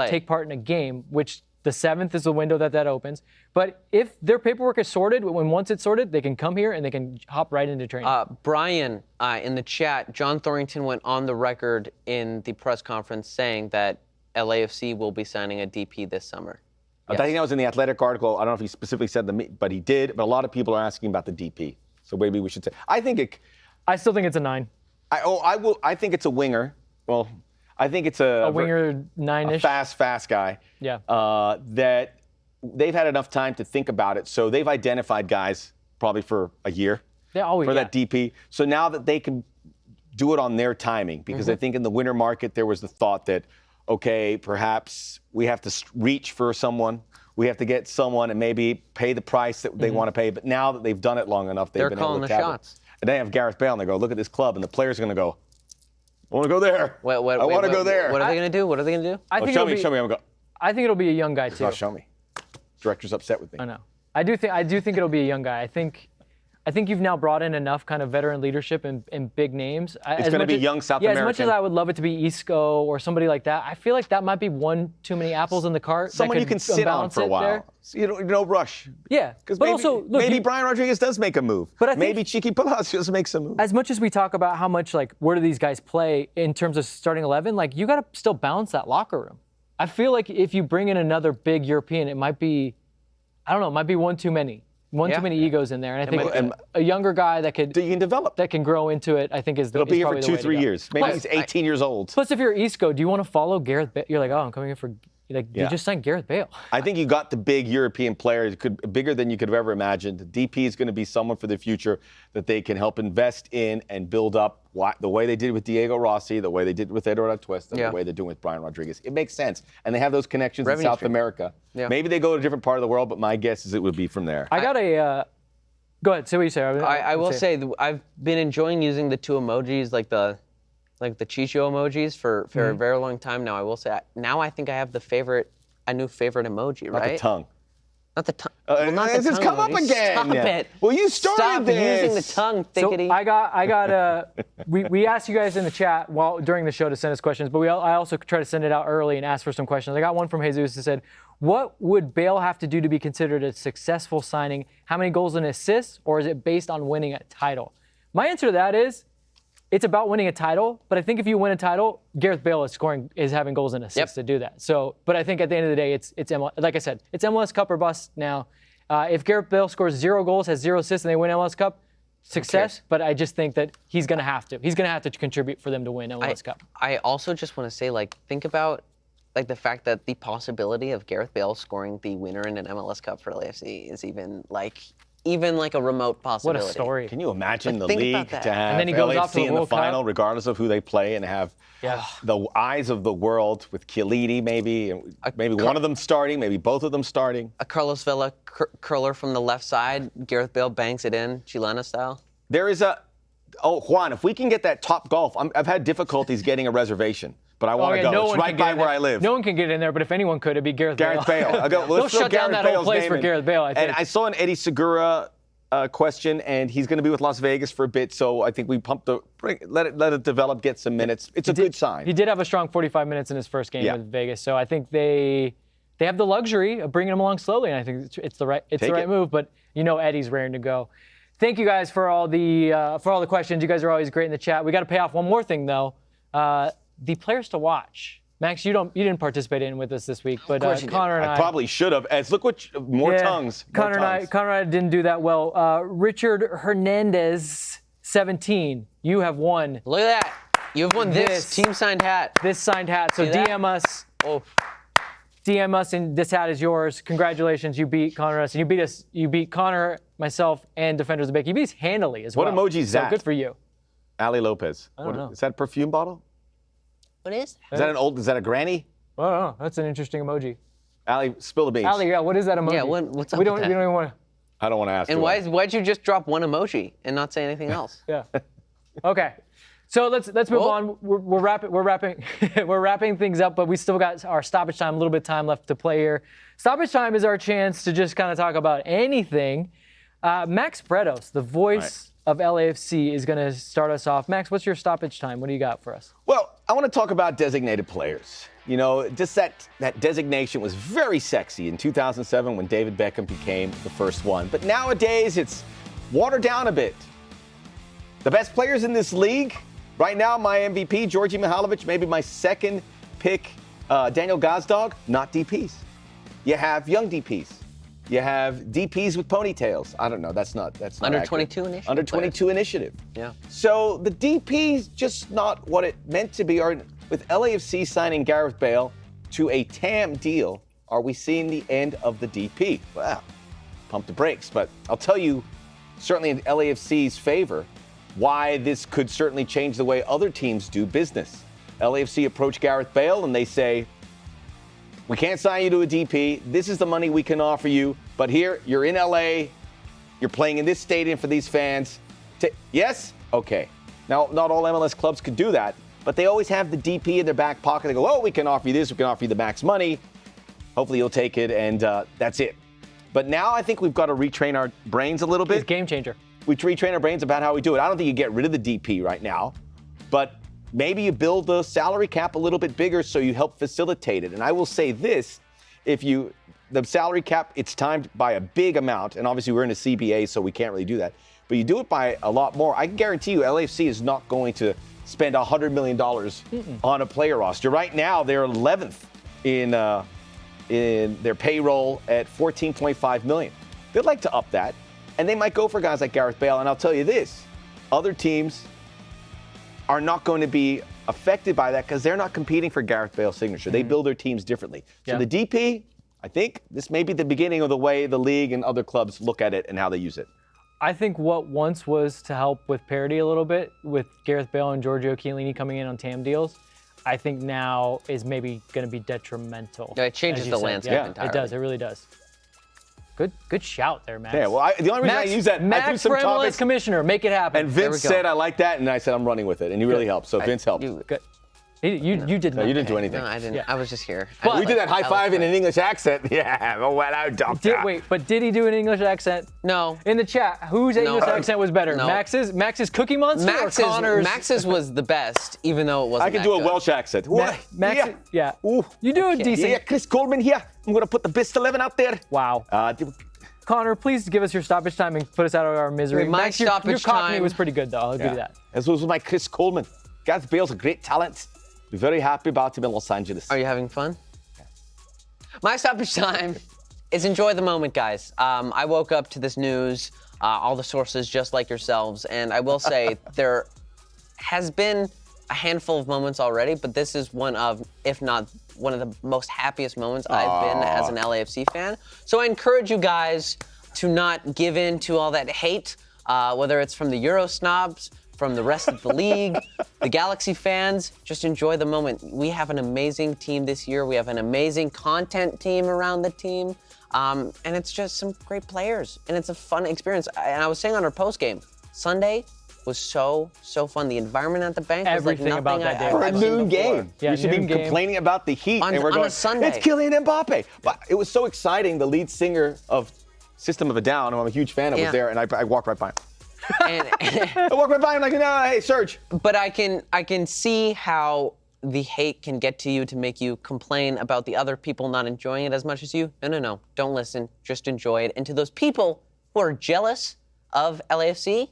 Speaker 2: take part in a game, which the 7th is the window that opens. But if their paperwork is sorted, once it's sorted, they can come here and they can hop right into training.
Speaker 3: Brian, in the chat, John Thorrington went on the record in the press conference saying that LAFC will be signing a DP this summer.
Speaker 5: I think that was in the Athletic article. I don't know if he specifically said but he did. But a lot of people are asking about the DP. So maybe we should say.
Speaker 2: I still think it's a 9.
Speaker 5: I think it's a winger. Well, I think it's a
Speaker 2: winger 9-ish.
Speaker 5: A fast guy.
Speaker 2: Yeah.
Speaker 5: That they've had enough time to think about it. So they've identified guys probably for a year for that DP. So now that they can do it on their timing, because I think in the winter market there was the thought that, okay, perhaps we have to reach for someone. We have to get someone and maybe pay the price that they want to pay. But now that they've done it long enough, they've been able to
Speaker 3: calling the shots.
Speaker 5: And they have Gareth Bale and they go, look at this club. And the players are going to go, I want to go there. I want to go there.
Speaker 3: What are they going to do? What are they going to do?
Speaker 5: Show me. I'm going to go.
Speaker 2: I think it'll be a young guy too.
Speaker 5: Oh, show me. Director's upset with me.
Speaker 2: I know. I do think it'll be a young guy. I think you've now brought in enough kind of veteran leadership and big names.
Speaker 5: It's going to be young South American.
Speaker 2: As much as I would love it to be Isco or somebody like that, I feel like that might be one too many apples in the cart.
Speaker 5: Someone you can sit on for a while. No rush.
Speaker 2: Yeah.
Speaker 5: Because
Speaker 2: maybe
Speaker 5: Brian Rodriguez does make a move.
Speaker 2: But
Speaker 5: maybe Chiqui Palacios makes a move.
Speaker 2: As much as we talk about how much, like, where do these guys play in terms of starting 11, like, you got to still balance that locker room. I feel like if you bring in another big European, it might be, I don't know, it might be one too many. Too many egos in there, and I think a younger guy that you can develop, that can grow into it, I think is
Speaker 5: It'll be here for
Speaker 2: probably
Speaker 5: 2-3 years. Maybe he's 18 years old.
Speaker 2: Plus, if you're Isco, do you want to follow Gareth Bale? You're like, oh, I'm coming in for. You just signed Gareth Bale.
Speaker 5: I think you got the big European players, bigger than you could have ever imagined. The DP is going to be someone for the future that they can help invest in and build up the way they did with Diego Rossi, the way they did with Eduardo Atuesta, the way they're doing with Brian Rodriguez. It makes sense. And they have those connections in South America. Yeah. Maybe they go to a different part of the world, but my guess is it would be from there.
Speaker 2: I got a... Go ahead, say what you say.
Speaker 3: I will say I've been enjoying using the two emojis, like the Chicho emojis for a very long time now. I will say now I think I have the favorite a new favorite emoji,
Speaker 5: Not
Speaker 3: right?
Speaker 5: the tongue.
Speaker 3: Not the tongue. Well, not the
Speaker 5: This has
Speaker 3: tongue
Speaker 5: come up
Speaker 3: emoji.
Speaker 5: again.
Speaker 3: Stop it.
Speaker 5: Well, you started
Speaker 3: Stop
Speaker 5: this.
Speaker 3: using the tongue, thickety.
Speaker 2: So I got we asked you guys in the chat during the show to send us questions, but I also try to send it out early and ask for some questions. I got one from Jesus that said, what would Bale have to do to be considered a successful signing? How many goals and assists, or is it based on winning a title? My answer to that is, it's about winning a title, but I think if you win a title, Gareth Bale is having goals and assists to do that. So, but I think at the end of the day, it's MLS, like I said, it's MLS Cup or bust now. If Gareth Bale scores 0 goals, has 0 assists, and they win MLS Cup, success. But I just think that he's going to have to. He's going to have to contribute for them to win MLS Cup.
Speaker 3: I also just want to say, think about the fact that the possibility of Gareth Bale scoring the winner in an MLS Cup for LAFC is even a remote possibility.
Speaker 2: What a story.
Speaker 5: Can you imagine the
Speaker 3: think
Speaker 5: league
Speaker 3: about that.
Speaker 5: to have
Speaker 2: And then he goes off to
Speaker 5: LAFC
Speaker 2: the
Speaker 5: in the
Speaker 2: World Cup.
Speaker 5: final, regardless of who they play, and have the eyes of the world with Chiellini maybe, and maybe one of them starting, maybe both of them starting.
Speaker 3: A Carlos Vela curler from the left side, Gareth Bale banks it in, Chilena style.
Speaker 5: There is Juan, if we can get that Top Golf, I've had difficulties getting a reservation, but I want to go. It's right by where I live.
Speaker 2: No one can get in there, but if anyone could, it'd be Gareth Bale.
Speaker 5: Bale. I go,
Speaker 2: They'll shut down that whole place for Gareth Bale, I think.
Speaker 5: And I saw an Eddie Segura question, and he's going to be with Las Vegas for a bit, so I think we let it develop, get some minutes. It's a good sign.
Speaker 2: He did have a strong 45 minutes in his first game with Vegas, so I think they have the luxury of bringing him along slowly, and I think it's the right move. But Eddie's raring to go. Thank you guys for all the questions. You guys are always great in the chat. We got to pay off one more thing though. The players to watch. Max, you didn't participate in with us this week, but Connor and I
Speaker 5: probably should have. Look what more tongues.
Speaker 2: Connor and I didn't do that well. Richard Hernandez, 17. You have won.
Speaker 3: Look at that. You have won this team signed hat.
Speaker 2: This signed hat. So DM us. Oh. DM us, and this hat is yours. Congratulations, you beat Connor us, and you beat us. You beat Connor, myself, and Defenders of Bake. You beat us handily as well.
Speaker 5: What emoji is
Speaker 2: so
Speaker 5: that?
Speaker 2: good for you.
Speaker 5: Ali Lopez.
Speaker 2: I don't know.
Speaker 5: Is that a perfume bottle?
Speaker 3: What is that?
Speaker 5: Is that a granny?
Speaker 2: I don't know. That's an interesting emoji.
Speaker 5: Ali, spill the beans.
Speaker 2: Ali, what is that emoji?
Speaker 3: Yeah, what's up
Speaker 2: we don't
Speaker 3: with that?
Speaker 2: even want to.
Speaker 5: I don't want to ask.
Speaker 3: And why'd you just drop one emoji and not say anything else?
Speaker 2: Yeah. Okay. So let's move on. We're wrapping things up, but we still got our stoppage time, a little bit of time left to play here. Stoppage time is our chance to just kind of talk about anything. Max Bretos, the voice of LAFC, is going to start us off. Max, what's your stoppage time? What do you got for us?
Speaker 5: Well, I want to talk about designated players. Just that designation was very sexy in 2007 when David Beckham became the first one. But nowadays, it's watered down a bit. The best players in this league, right now, my MVP, Georgi Mihalovic, maybe my second pick, Daniel Gazdag, not DPs. You have young DPs. You have DPs with ponytails. I don't know. That's not
Speaker 3: Under
Speaker 5: accurate.
Speaker 3: 22 initiative.
Speaker 5: Under 22 initiative.
Speaker 3: Yeah.
Speaker 5: So the DP's just not what it meant to be. With LAFC signing Gareth Bale to a TAM deal, are we seeing the end of the DP? Well, pump the brakes. But I'll tell you, certainly in LAFC's favor, why this could certainly change the way other teams do business. LAFC approach Gareth Bale and they say, we can't sign you to a DP. This is the money we can offer you. But here, you're in LA. You're playing in this stadium for these fans. Yes? Okay. Now, not all MLS clubs could do that, but they always have the DP in their back pocket. They go, oh, we can offer you this. We can offer you the max money. Hopefully you'll take it, and that's it. But now I think we've got to retrain our brains a little bit.
Speaker 2: It's a game changer.
Speaker 5: We retrain our brains about how we do it. I don't think you get rid of the DP right now, but maybe you build the salary cap a little bit bigger so you help facilitate it. And I will say this, the salary cap, it's timed by a big amount, and obviously we're in a CBA, so we can't really do that. But you do it by a lot more. I can guarantee you LAFC is not going to spend $100 million on a player roster. Right now, they're 11th in their payroll at $14.5 million. They'd like to up that, and they might go for guys like Gareth Bale. And I'll tell you this, other teams are not going to be affected by that because they're not competing for Gareth Bale's signature. They build their teams differently. So the DP, I think this may be the beginning of the way the league and other clubs look at it and how they use it.
Speaker 2: I think what once was to help with parity a little bit, with Gareth Bale and Giorgio Chiellini coming in on TAM deals, I think now is maybe going to be detrimental.
Speaker 3: Yeah, it changes the landscape entirely.
Speaker 2: It does. It really does. Good shout there, Max.
Speaker 5: Yeah, well, the only reason I use that, I threw
Speaker 2: Max
Speaker 5: some
Speaker 2: for MLS
Speaker 5: topics,
Speaker 2: commissioner, make it happen.
Speaker 5: and Vince said I like that, and I said I'm running with it, and he really helped. So Vince helped.
Speaker 2: Good. You did
Speaker 5: No,
Speaker 2: not.
Speaker 5: you didn't do anything.
Speaker 3: No, I didn't.
Speaker 2: Yeah.
Speaker 3: I was just here.
Speaker 2: But-
Speaker 5: We did that high five in an English accent. Yeah, well, I dumped that.
Speaker 2: Wait, but did he do an English accent?
Speaker 3: No.
Speaker 2: In the chat, whose English accent was better?
Speaker 3: No.
Speaker 2: Max's Cookie Monster or Connor's?
Speaker 3: Max's was the best, even though it wasn't
Speaker 5: I can
Speaker 3: that
Speaker 5: do a
Speaker 3: good.
Speaker 5: Welsh accent.
Speaker 2: Max, yeah.
Speaker 5: Ooh.
Speaker 2: You do a decent.
Speaker 5: Yeah, Chris Coleman here. I'm going to put the best 11 out there.
Speaker 2: Wow. Connor, please give us your stoppage time and put us out of our misery.
Speaker 3: My
Speaker 2: Max, your
Speaker 3: stoppage
Speaker 2: Cockney
Speaker 3: time-
Speaker 2: was pretty good, though. I'll give you that.
Speaker 5: As was my Chris Coleman. Gareth Bale's a great talent. We're very happy about him in Los Angeles.
Speaker 3: Are you having fun? My stoppage time is enjoy the moment, guys. I woke up to this news, all the sources just like yourselves, and I will say there has been a handful of moments already, but this is one of, if not one of the most happiest moments I've been as an LAFC fan. So I encourage you guys to not give in to all that hate, whether it's from the Euro snobs, from the rest of the league, the Galaxy fans. Just enjoy the moment. We have an amazing team this year. We have an amazing content team around the team. And it's just some great players. And it's a fun experience. And I was saying on our post game, Sunday was so fun. The environment at the bank
Speaker 2: Everything
Speaker 3: was like
Speaker 2: about
Speaker 3: nothing
Speaker 2: that day.
Speaker 3: I've
Speaker 5: For a
Speaker 3: ever seen
Speaker 5: noon
Speaker 3: before.
Speaker 5: game.
Speaker 2: Yeah,
Speaker 5: you should be
Speaker 2: noon game.
Speaker 5: complaining about the heat.
Speaker 3: On-
Speaker 5: and we're
Speaker 3: on a
Speaker 5: going,
Speaker 3: Sunday.
Speaker 5: it's Kylian Mbappe. But it was so exciting. The lead singer of System of a Down, who I'm a huge fan of,
Speaker 3: Yeah.
Speaker 5: was there, and I walked right by him.
Speaker 3: And,
Speaker 5: I walked right by him like, no, hey, Serge.
Speaker 3: but I can see how the hate can get to you to make you complain about the other people not enjoying it as much as you. No. Don't listen. Just enjoy it. And to those people who are jealous of LAFC,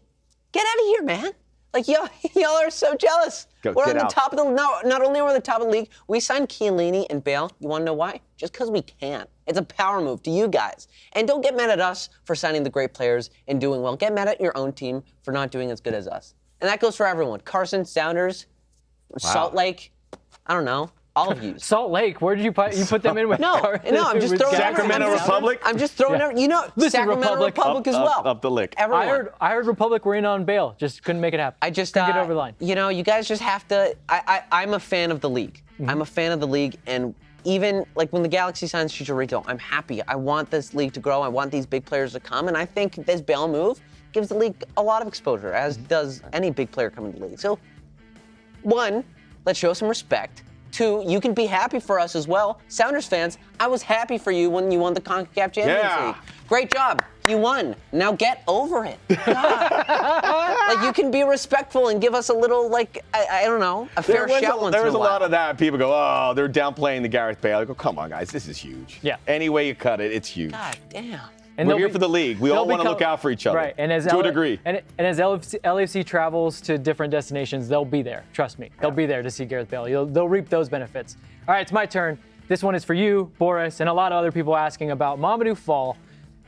Speaker 3: get out of here, man. Like, y'all are so jealous. We're
Speaker 5: get
Speaker 3: on the
Speaker 5: out.
Speaker 3: top of the, not only are we on the top of the league, we signed Chiellini and Bale. You want to know why? Just because we can. It's a power move to you guys. And don't get mad at us for signing the great players and doing well. Get mad at your own team for not doing as good as us. And that goes for everyone. Carson, Sounders, Salt Lake, I don't know, all of you.
Speaker 2: Salt Lake, where did you put them in with?
Speaker 3: No, I'm just throwing
Speaker 5: Sacramento Republic?
Speaker 3: I'm just throwing
Speaker 2: Yeah.
Speaker 3: you know,
Speaker 2: Listen,
Speaker 3: Sacramento
Speaker 2: Republic.
Speaker 3: as well.
Speaker 5: Up the lick.
Speaker 3: Everyone.
Speaker 2: I heard Republic were in on Bale. Just couldn't make it happen.
Speaker 3: I just
Speaker 2: couldn't get over the line.
Speaker 3: You know, you guys just have to. I'm a fan of the league.
Speaker 2: Mm-hmm.
Speaker 3: I'm a fan of the league, and even like when the Galaxy signs Chicharito, I'm happy. I want this league to grow. I want these big players to come, and I think this Bale move gives the league a lot of exposure, as does any big player coming to the league. So, one, let's show some respect. Two, you can be happy for us as well. Sounders fans, I was happy for you when you won the CONCACAF Champions League. Great job. You won. Now get over it. God. Like, you can be respectful and give us a little, like, I don't know, a fair shout once
Speaker 5: There
Speaker 3: in
Speaker 5: was
Speaker 3: a
Speaker 5: a
Speaker 3: while.
Speaker 5: lot of that. People go, oh, they're downplaying the Gareth Bale. I go, come on, guys, this is huge.
Speaker 2: Yeah.
Speaker 5: Any way you cut it, it's huge.
Speaker 3: God damn.
Speaker 2: And
Speaker 5: We're
Speaker 2: they'll
Speaker 5: here
Speaker 2: be-
Speaker 5: for the league. We all
Speaker 2: they'll
Speaker 5: want to
Speaker 2: become-
Speaker 5: look out for each other.
Speaker 2: Right, and as
Speaker 5: to a degree.
Speaker 2: And as LAFC travels to different destinations, they'll be there. Trust me, they'll be there to see Gareth Bale. They'll reap those benefits. All right, it's my turn. This one is for you, Boris, and a lot of other people asking about Mamadou Fall.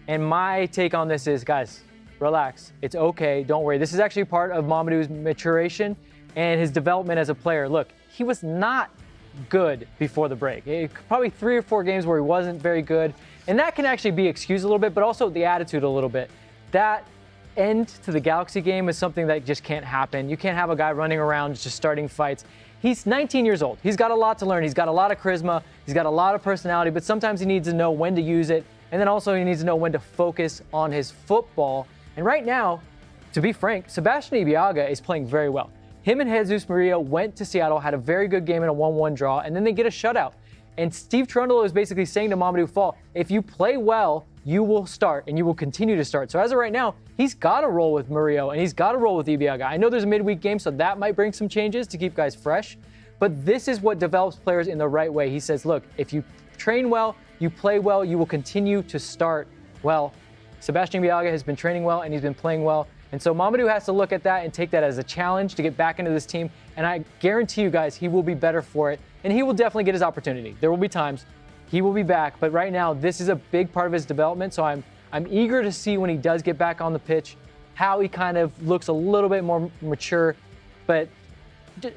Speaker 2: And my take on this is, guys, relax. It's okay. Don't worry. This is actually part of Mamadou's maturation and his development as a player. Look, he was not good before the break. Probably 3 or 4 games where he wasn't very good. And that can actually be excused a little bit, but also the attitude a little bit. That end to the Galaxy game is something that just can't happen. You can't have a guy running around just starting fights. He's 19 years old. He's got a lot to learn. He's got a lot of charisma. He's got a lot of personality, but sometimes he needs to know when to use it. And then also he needs to know when to focus on his football. And right now, to be frank, Sebastian Ibeagha is playing very well. Him and Jesus Murillo went to Seattle, had a very good game in a 1-1 draw, and then they get a shutout. And Steve Trundle is basically saying to Mamadou Fall, if you play well, you will start and you will continue to start. So as of right now, he's got to roll with Murillo and he's got to roll with Ibeagha. I know there's a midweek game, so that might bring some changes to keep guys fresh. But this is what develops players in the right way. He says, look, if you train well, you play well, you will continue to start well. Sebastian Ibeagha has been training well and he's been playing well. And so Mamadou has to look at that and take that as a challenge to get back into this team. And I guarantee you guys, he will be better for it. And he will definitely get his opportunity. There will be times he will be back. But right now, this is a big part of his development. So I'm eager to see when he does get back on the pitch, how he kind of looks a little bit more mature. But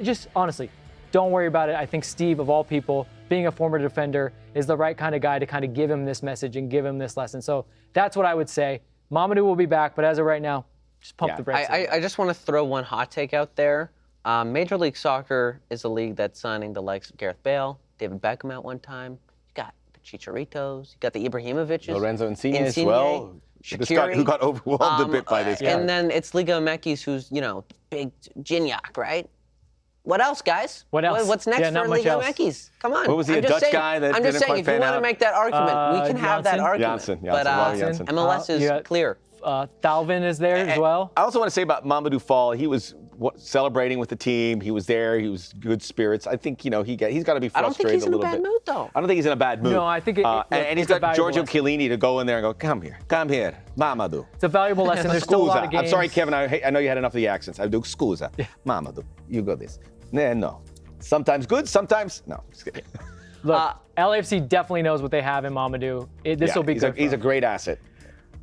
Speaker 2: just honestly, don't worry about it. I think Steve, of all people, being a former defender, is the right kind of guy to kind of give him this message and give him this lesson. So that's what I would say. Mamadou will be back, but as of right now, just pump the brakes.
Speaker 3: I just want to throw one hot take out there. Major League Soccer is a league that's signing the likes of Gareth Bale, David Beckham at one time. You got the Chicharitos, you got the Ibrahimoviches.
Speaker 5: Lorenzo Insigne as well. This guy who got overwhelmed a bit by this guy.
Speaker 3: And then it's Liga MX, who's, big Gignac, right? What else, guys?
Speaker 2: What else?
Speaker 3: What's next
Speaker 2: Yeah, not
Speaker 3: for
Speaker 2: much
Speaker 3: Liga
Speaker 2: else.
Speaker 3: MX? Come on.
Speaker 5: What was he,
Speaker 3: I'm
Speaker 5: a
Speaker 3: just
Speaker 5: Dutch
Speaker 3: saying-
Speaker 5: guy that
Speaker 3: I'm just
Speaker 5: didn't
Speaker 3: saying,
Speaker 5: quite
Speaker 3: if you
Speaker 5: pan
Speaker 3: want to
Speaker 5: out?
Speaker 3: make that argument, we can have that
Speaker 2: Janssen.
Speaker 3: argument.
Speaker 5: Janssen,
Speaker 3: But
Speaker 5: Laura Janssen.
Speaker 3: MLS
Speaker 2: You
Speaker 3: is
Speaker 2: got-
Speaker 3: clear.
Speaker 2: Thalvin is there as well.
Speaker 5: I also want to say about Mamadou Fall, he was celebrating with the team. He was there. He was good spirits. I think, he's got to be frustrated
Speaker 3: I don't think he's
Speaker 5: a
Speaker 3: in a
Speaker 5: little
Speaker 3: bad
Speaker 5: bit.
Speaker 3: mood, though.
Speaker 5: I don't think he's in a bad mood.
Speaker 2: No, I think
Speaker 5: and he's
Speaker 2: it's a
Speaker 5: got
Speaker 2: valuable
Speaker 5: Giorgio
Speaker 2: lesson.
Speaker 5: Chiellini to go in there and go, come here, Mamadou.
Speaker 2: It's a valuable lesson. There's still a lot of games.
Speaker 5: I'm sorry, Kevin. I know you had enough of the accents. I do scusa. Mamadou, you go this. No. Sometimes good, sometimes no. Just kidding.
Speaker 2: Look, LAFC definitely knows what they have in Mamadou. This will be good.
Speaker 5: He's a great asset.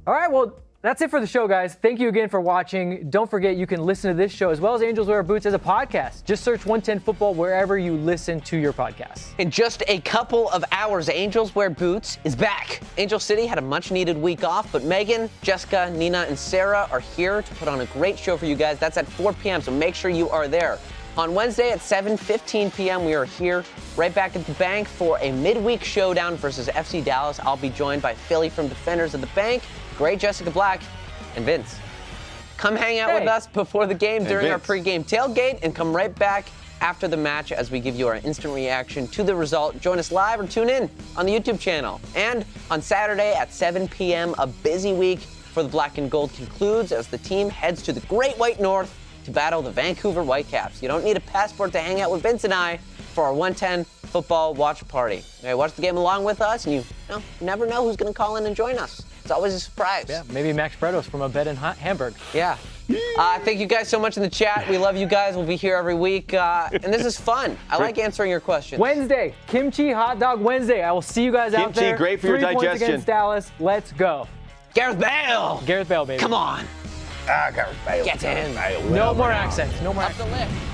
Speaker 2: All right, well, that's it for the show, guys. Thank you again for watching. Don't forget, you can listen to this show as well as Angels Wear Boots as a podcast. Just search 110 Football wherever you listen to your podcasts.
Speaker 3: In just a couple of hours, Angels Wear Boots is back. Angel City had a much-needed week off, but Megan, Jessica, Nina, and Sarah are here to put on a great show for you guys. That's at 4 p.m., so make sure you are there. On Wednesday at 7:15 p.m., we are here right back at the bank for a midweek showdown versus FC Dallas. I'll be joined by Philly from Defenders of the Bank, great Jessica Black, and Vince. Come hang out with us before the game during our pregame tailgate, and come right back after the match as we give you our instant reaction to the result. Join us live or tune in on the YouTube channel. And on Saturday at 7 p.m., a busy week for the Black and Gold concludes as the team heads to the Great White North to battle the Vancouver Whitecaps. You don't need a passport to hang out with Vince and I for our 110 football watch party. Okay, watch the game along with us, and you never know who's going to call in and join us. It's always a surprise.
Speaker 2: Yeah, maybe Max Bretos from a bed in Hamburg.
Speaker 3: Yeah. Thank you guys so much in the chat. We love you guys. We'll be here every week. And this is fun. I like answering your questions.
Speaker 2: Wednesday, Kimchi Hot Dog Wednesday. I will see you guys out there.
Speaker 5: Kimchi, great for your
Speaker 2: 3 points
Speaker 5: digestion.
Speaker 2: against Dallas. Let's go.
Speaker 3: Gareth Bale.
Speaker 2: Gareth Bale, baby.
Speaker 3: Come on.
Speaker 4: Gareth Bale.
Speaker 3: Get in.
Speaker 2: No more accents. No more accents.
Speaker 3: Up the lift.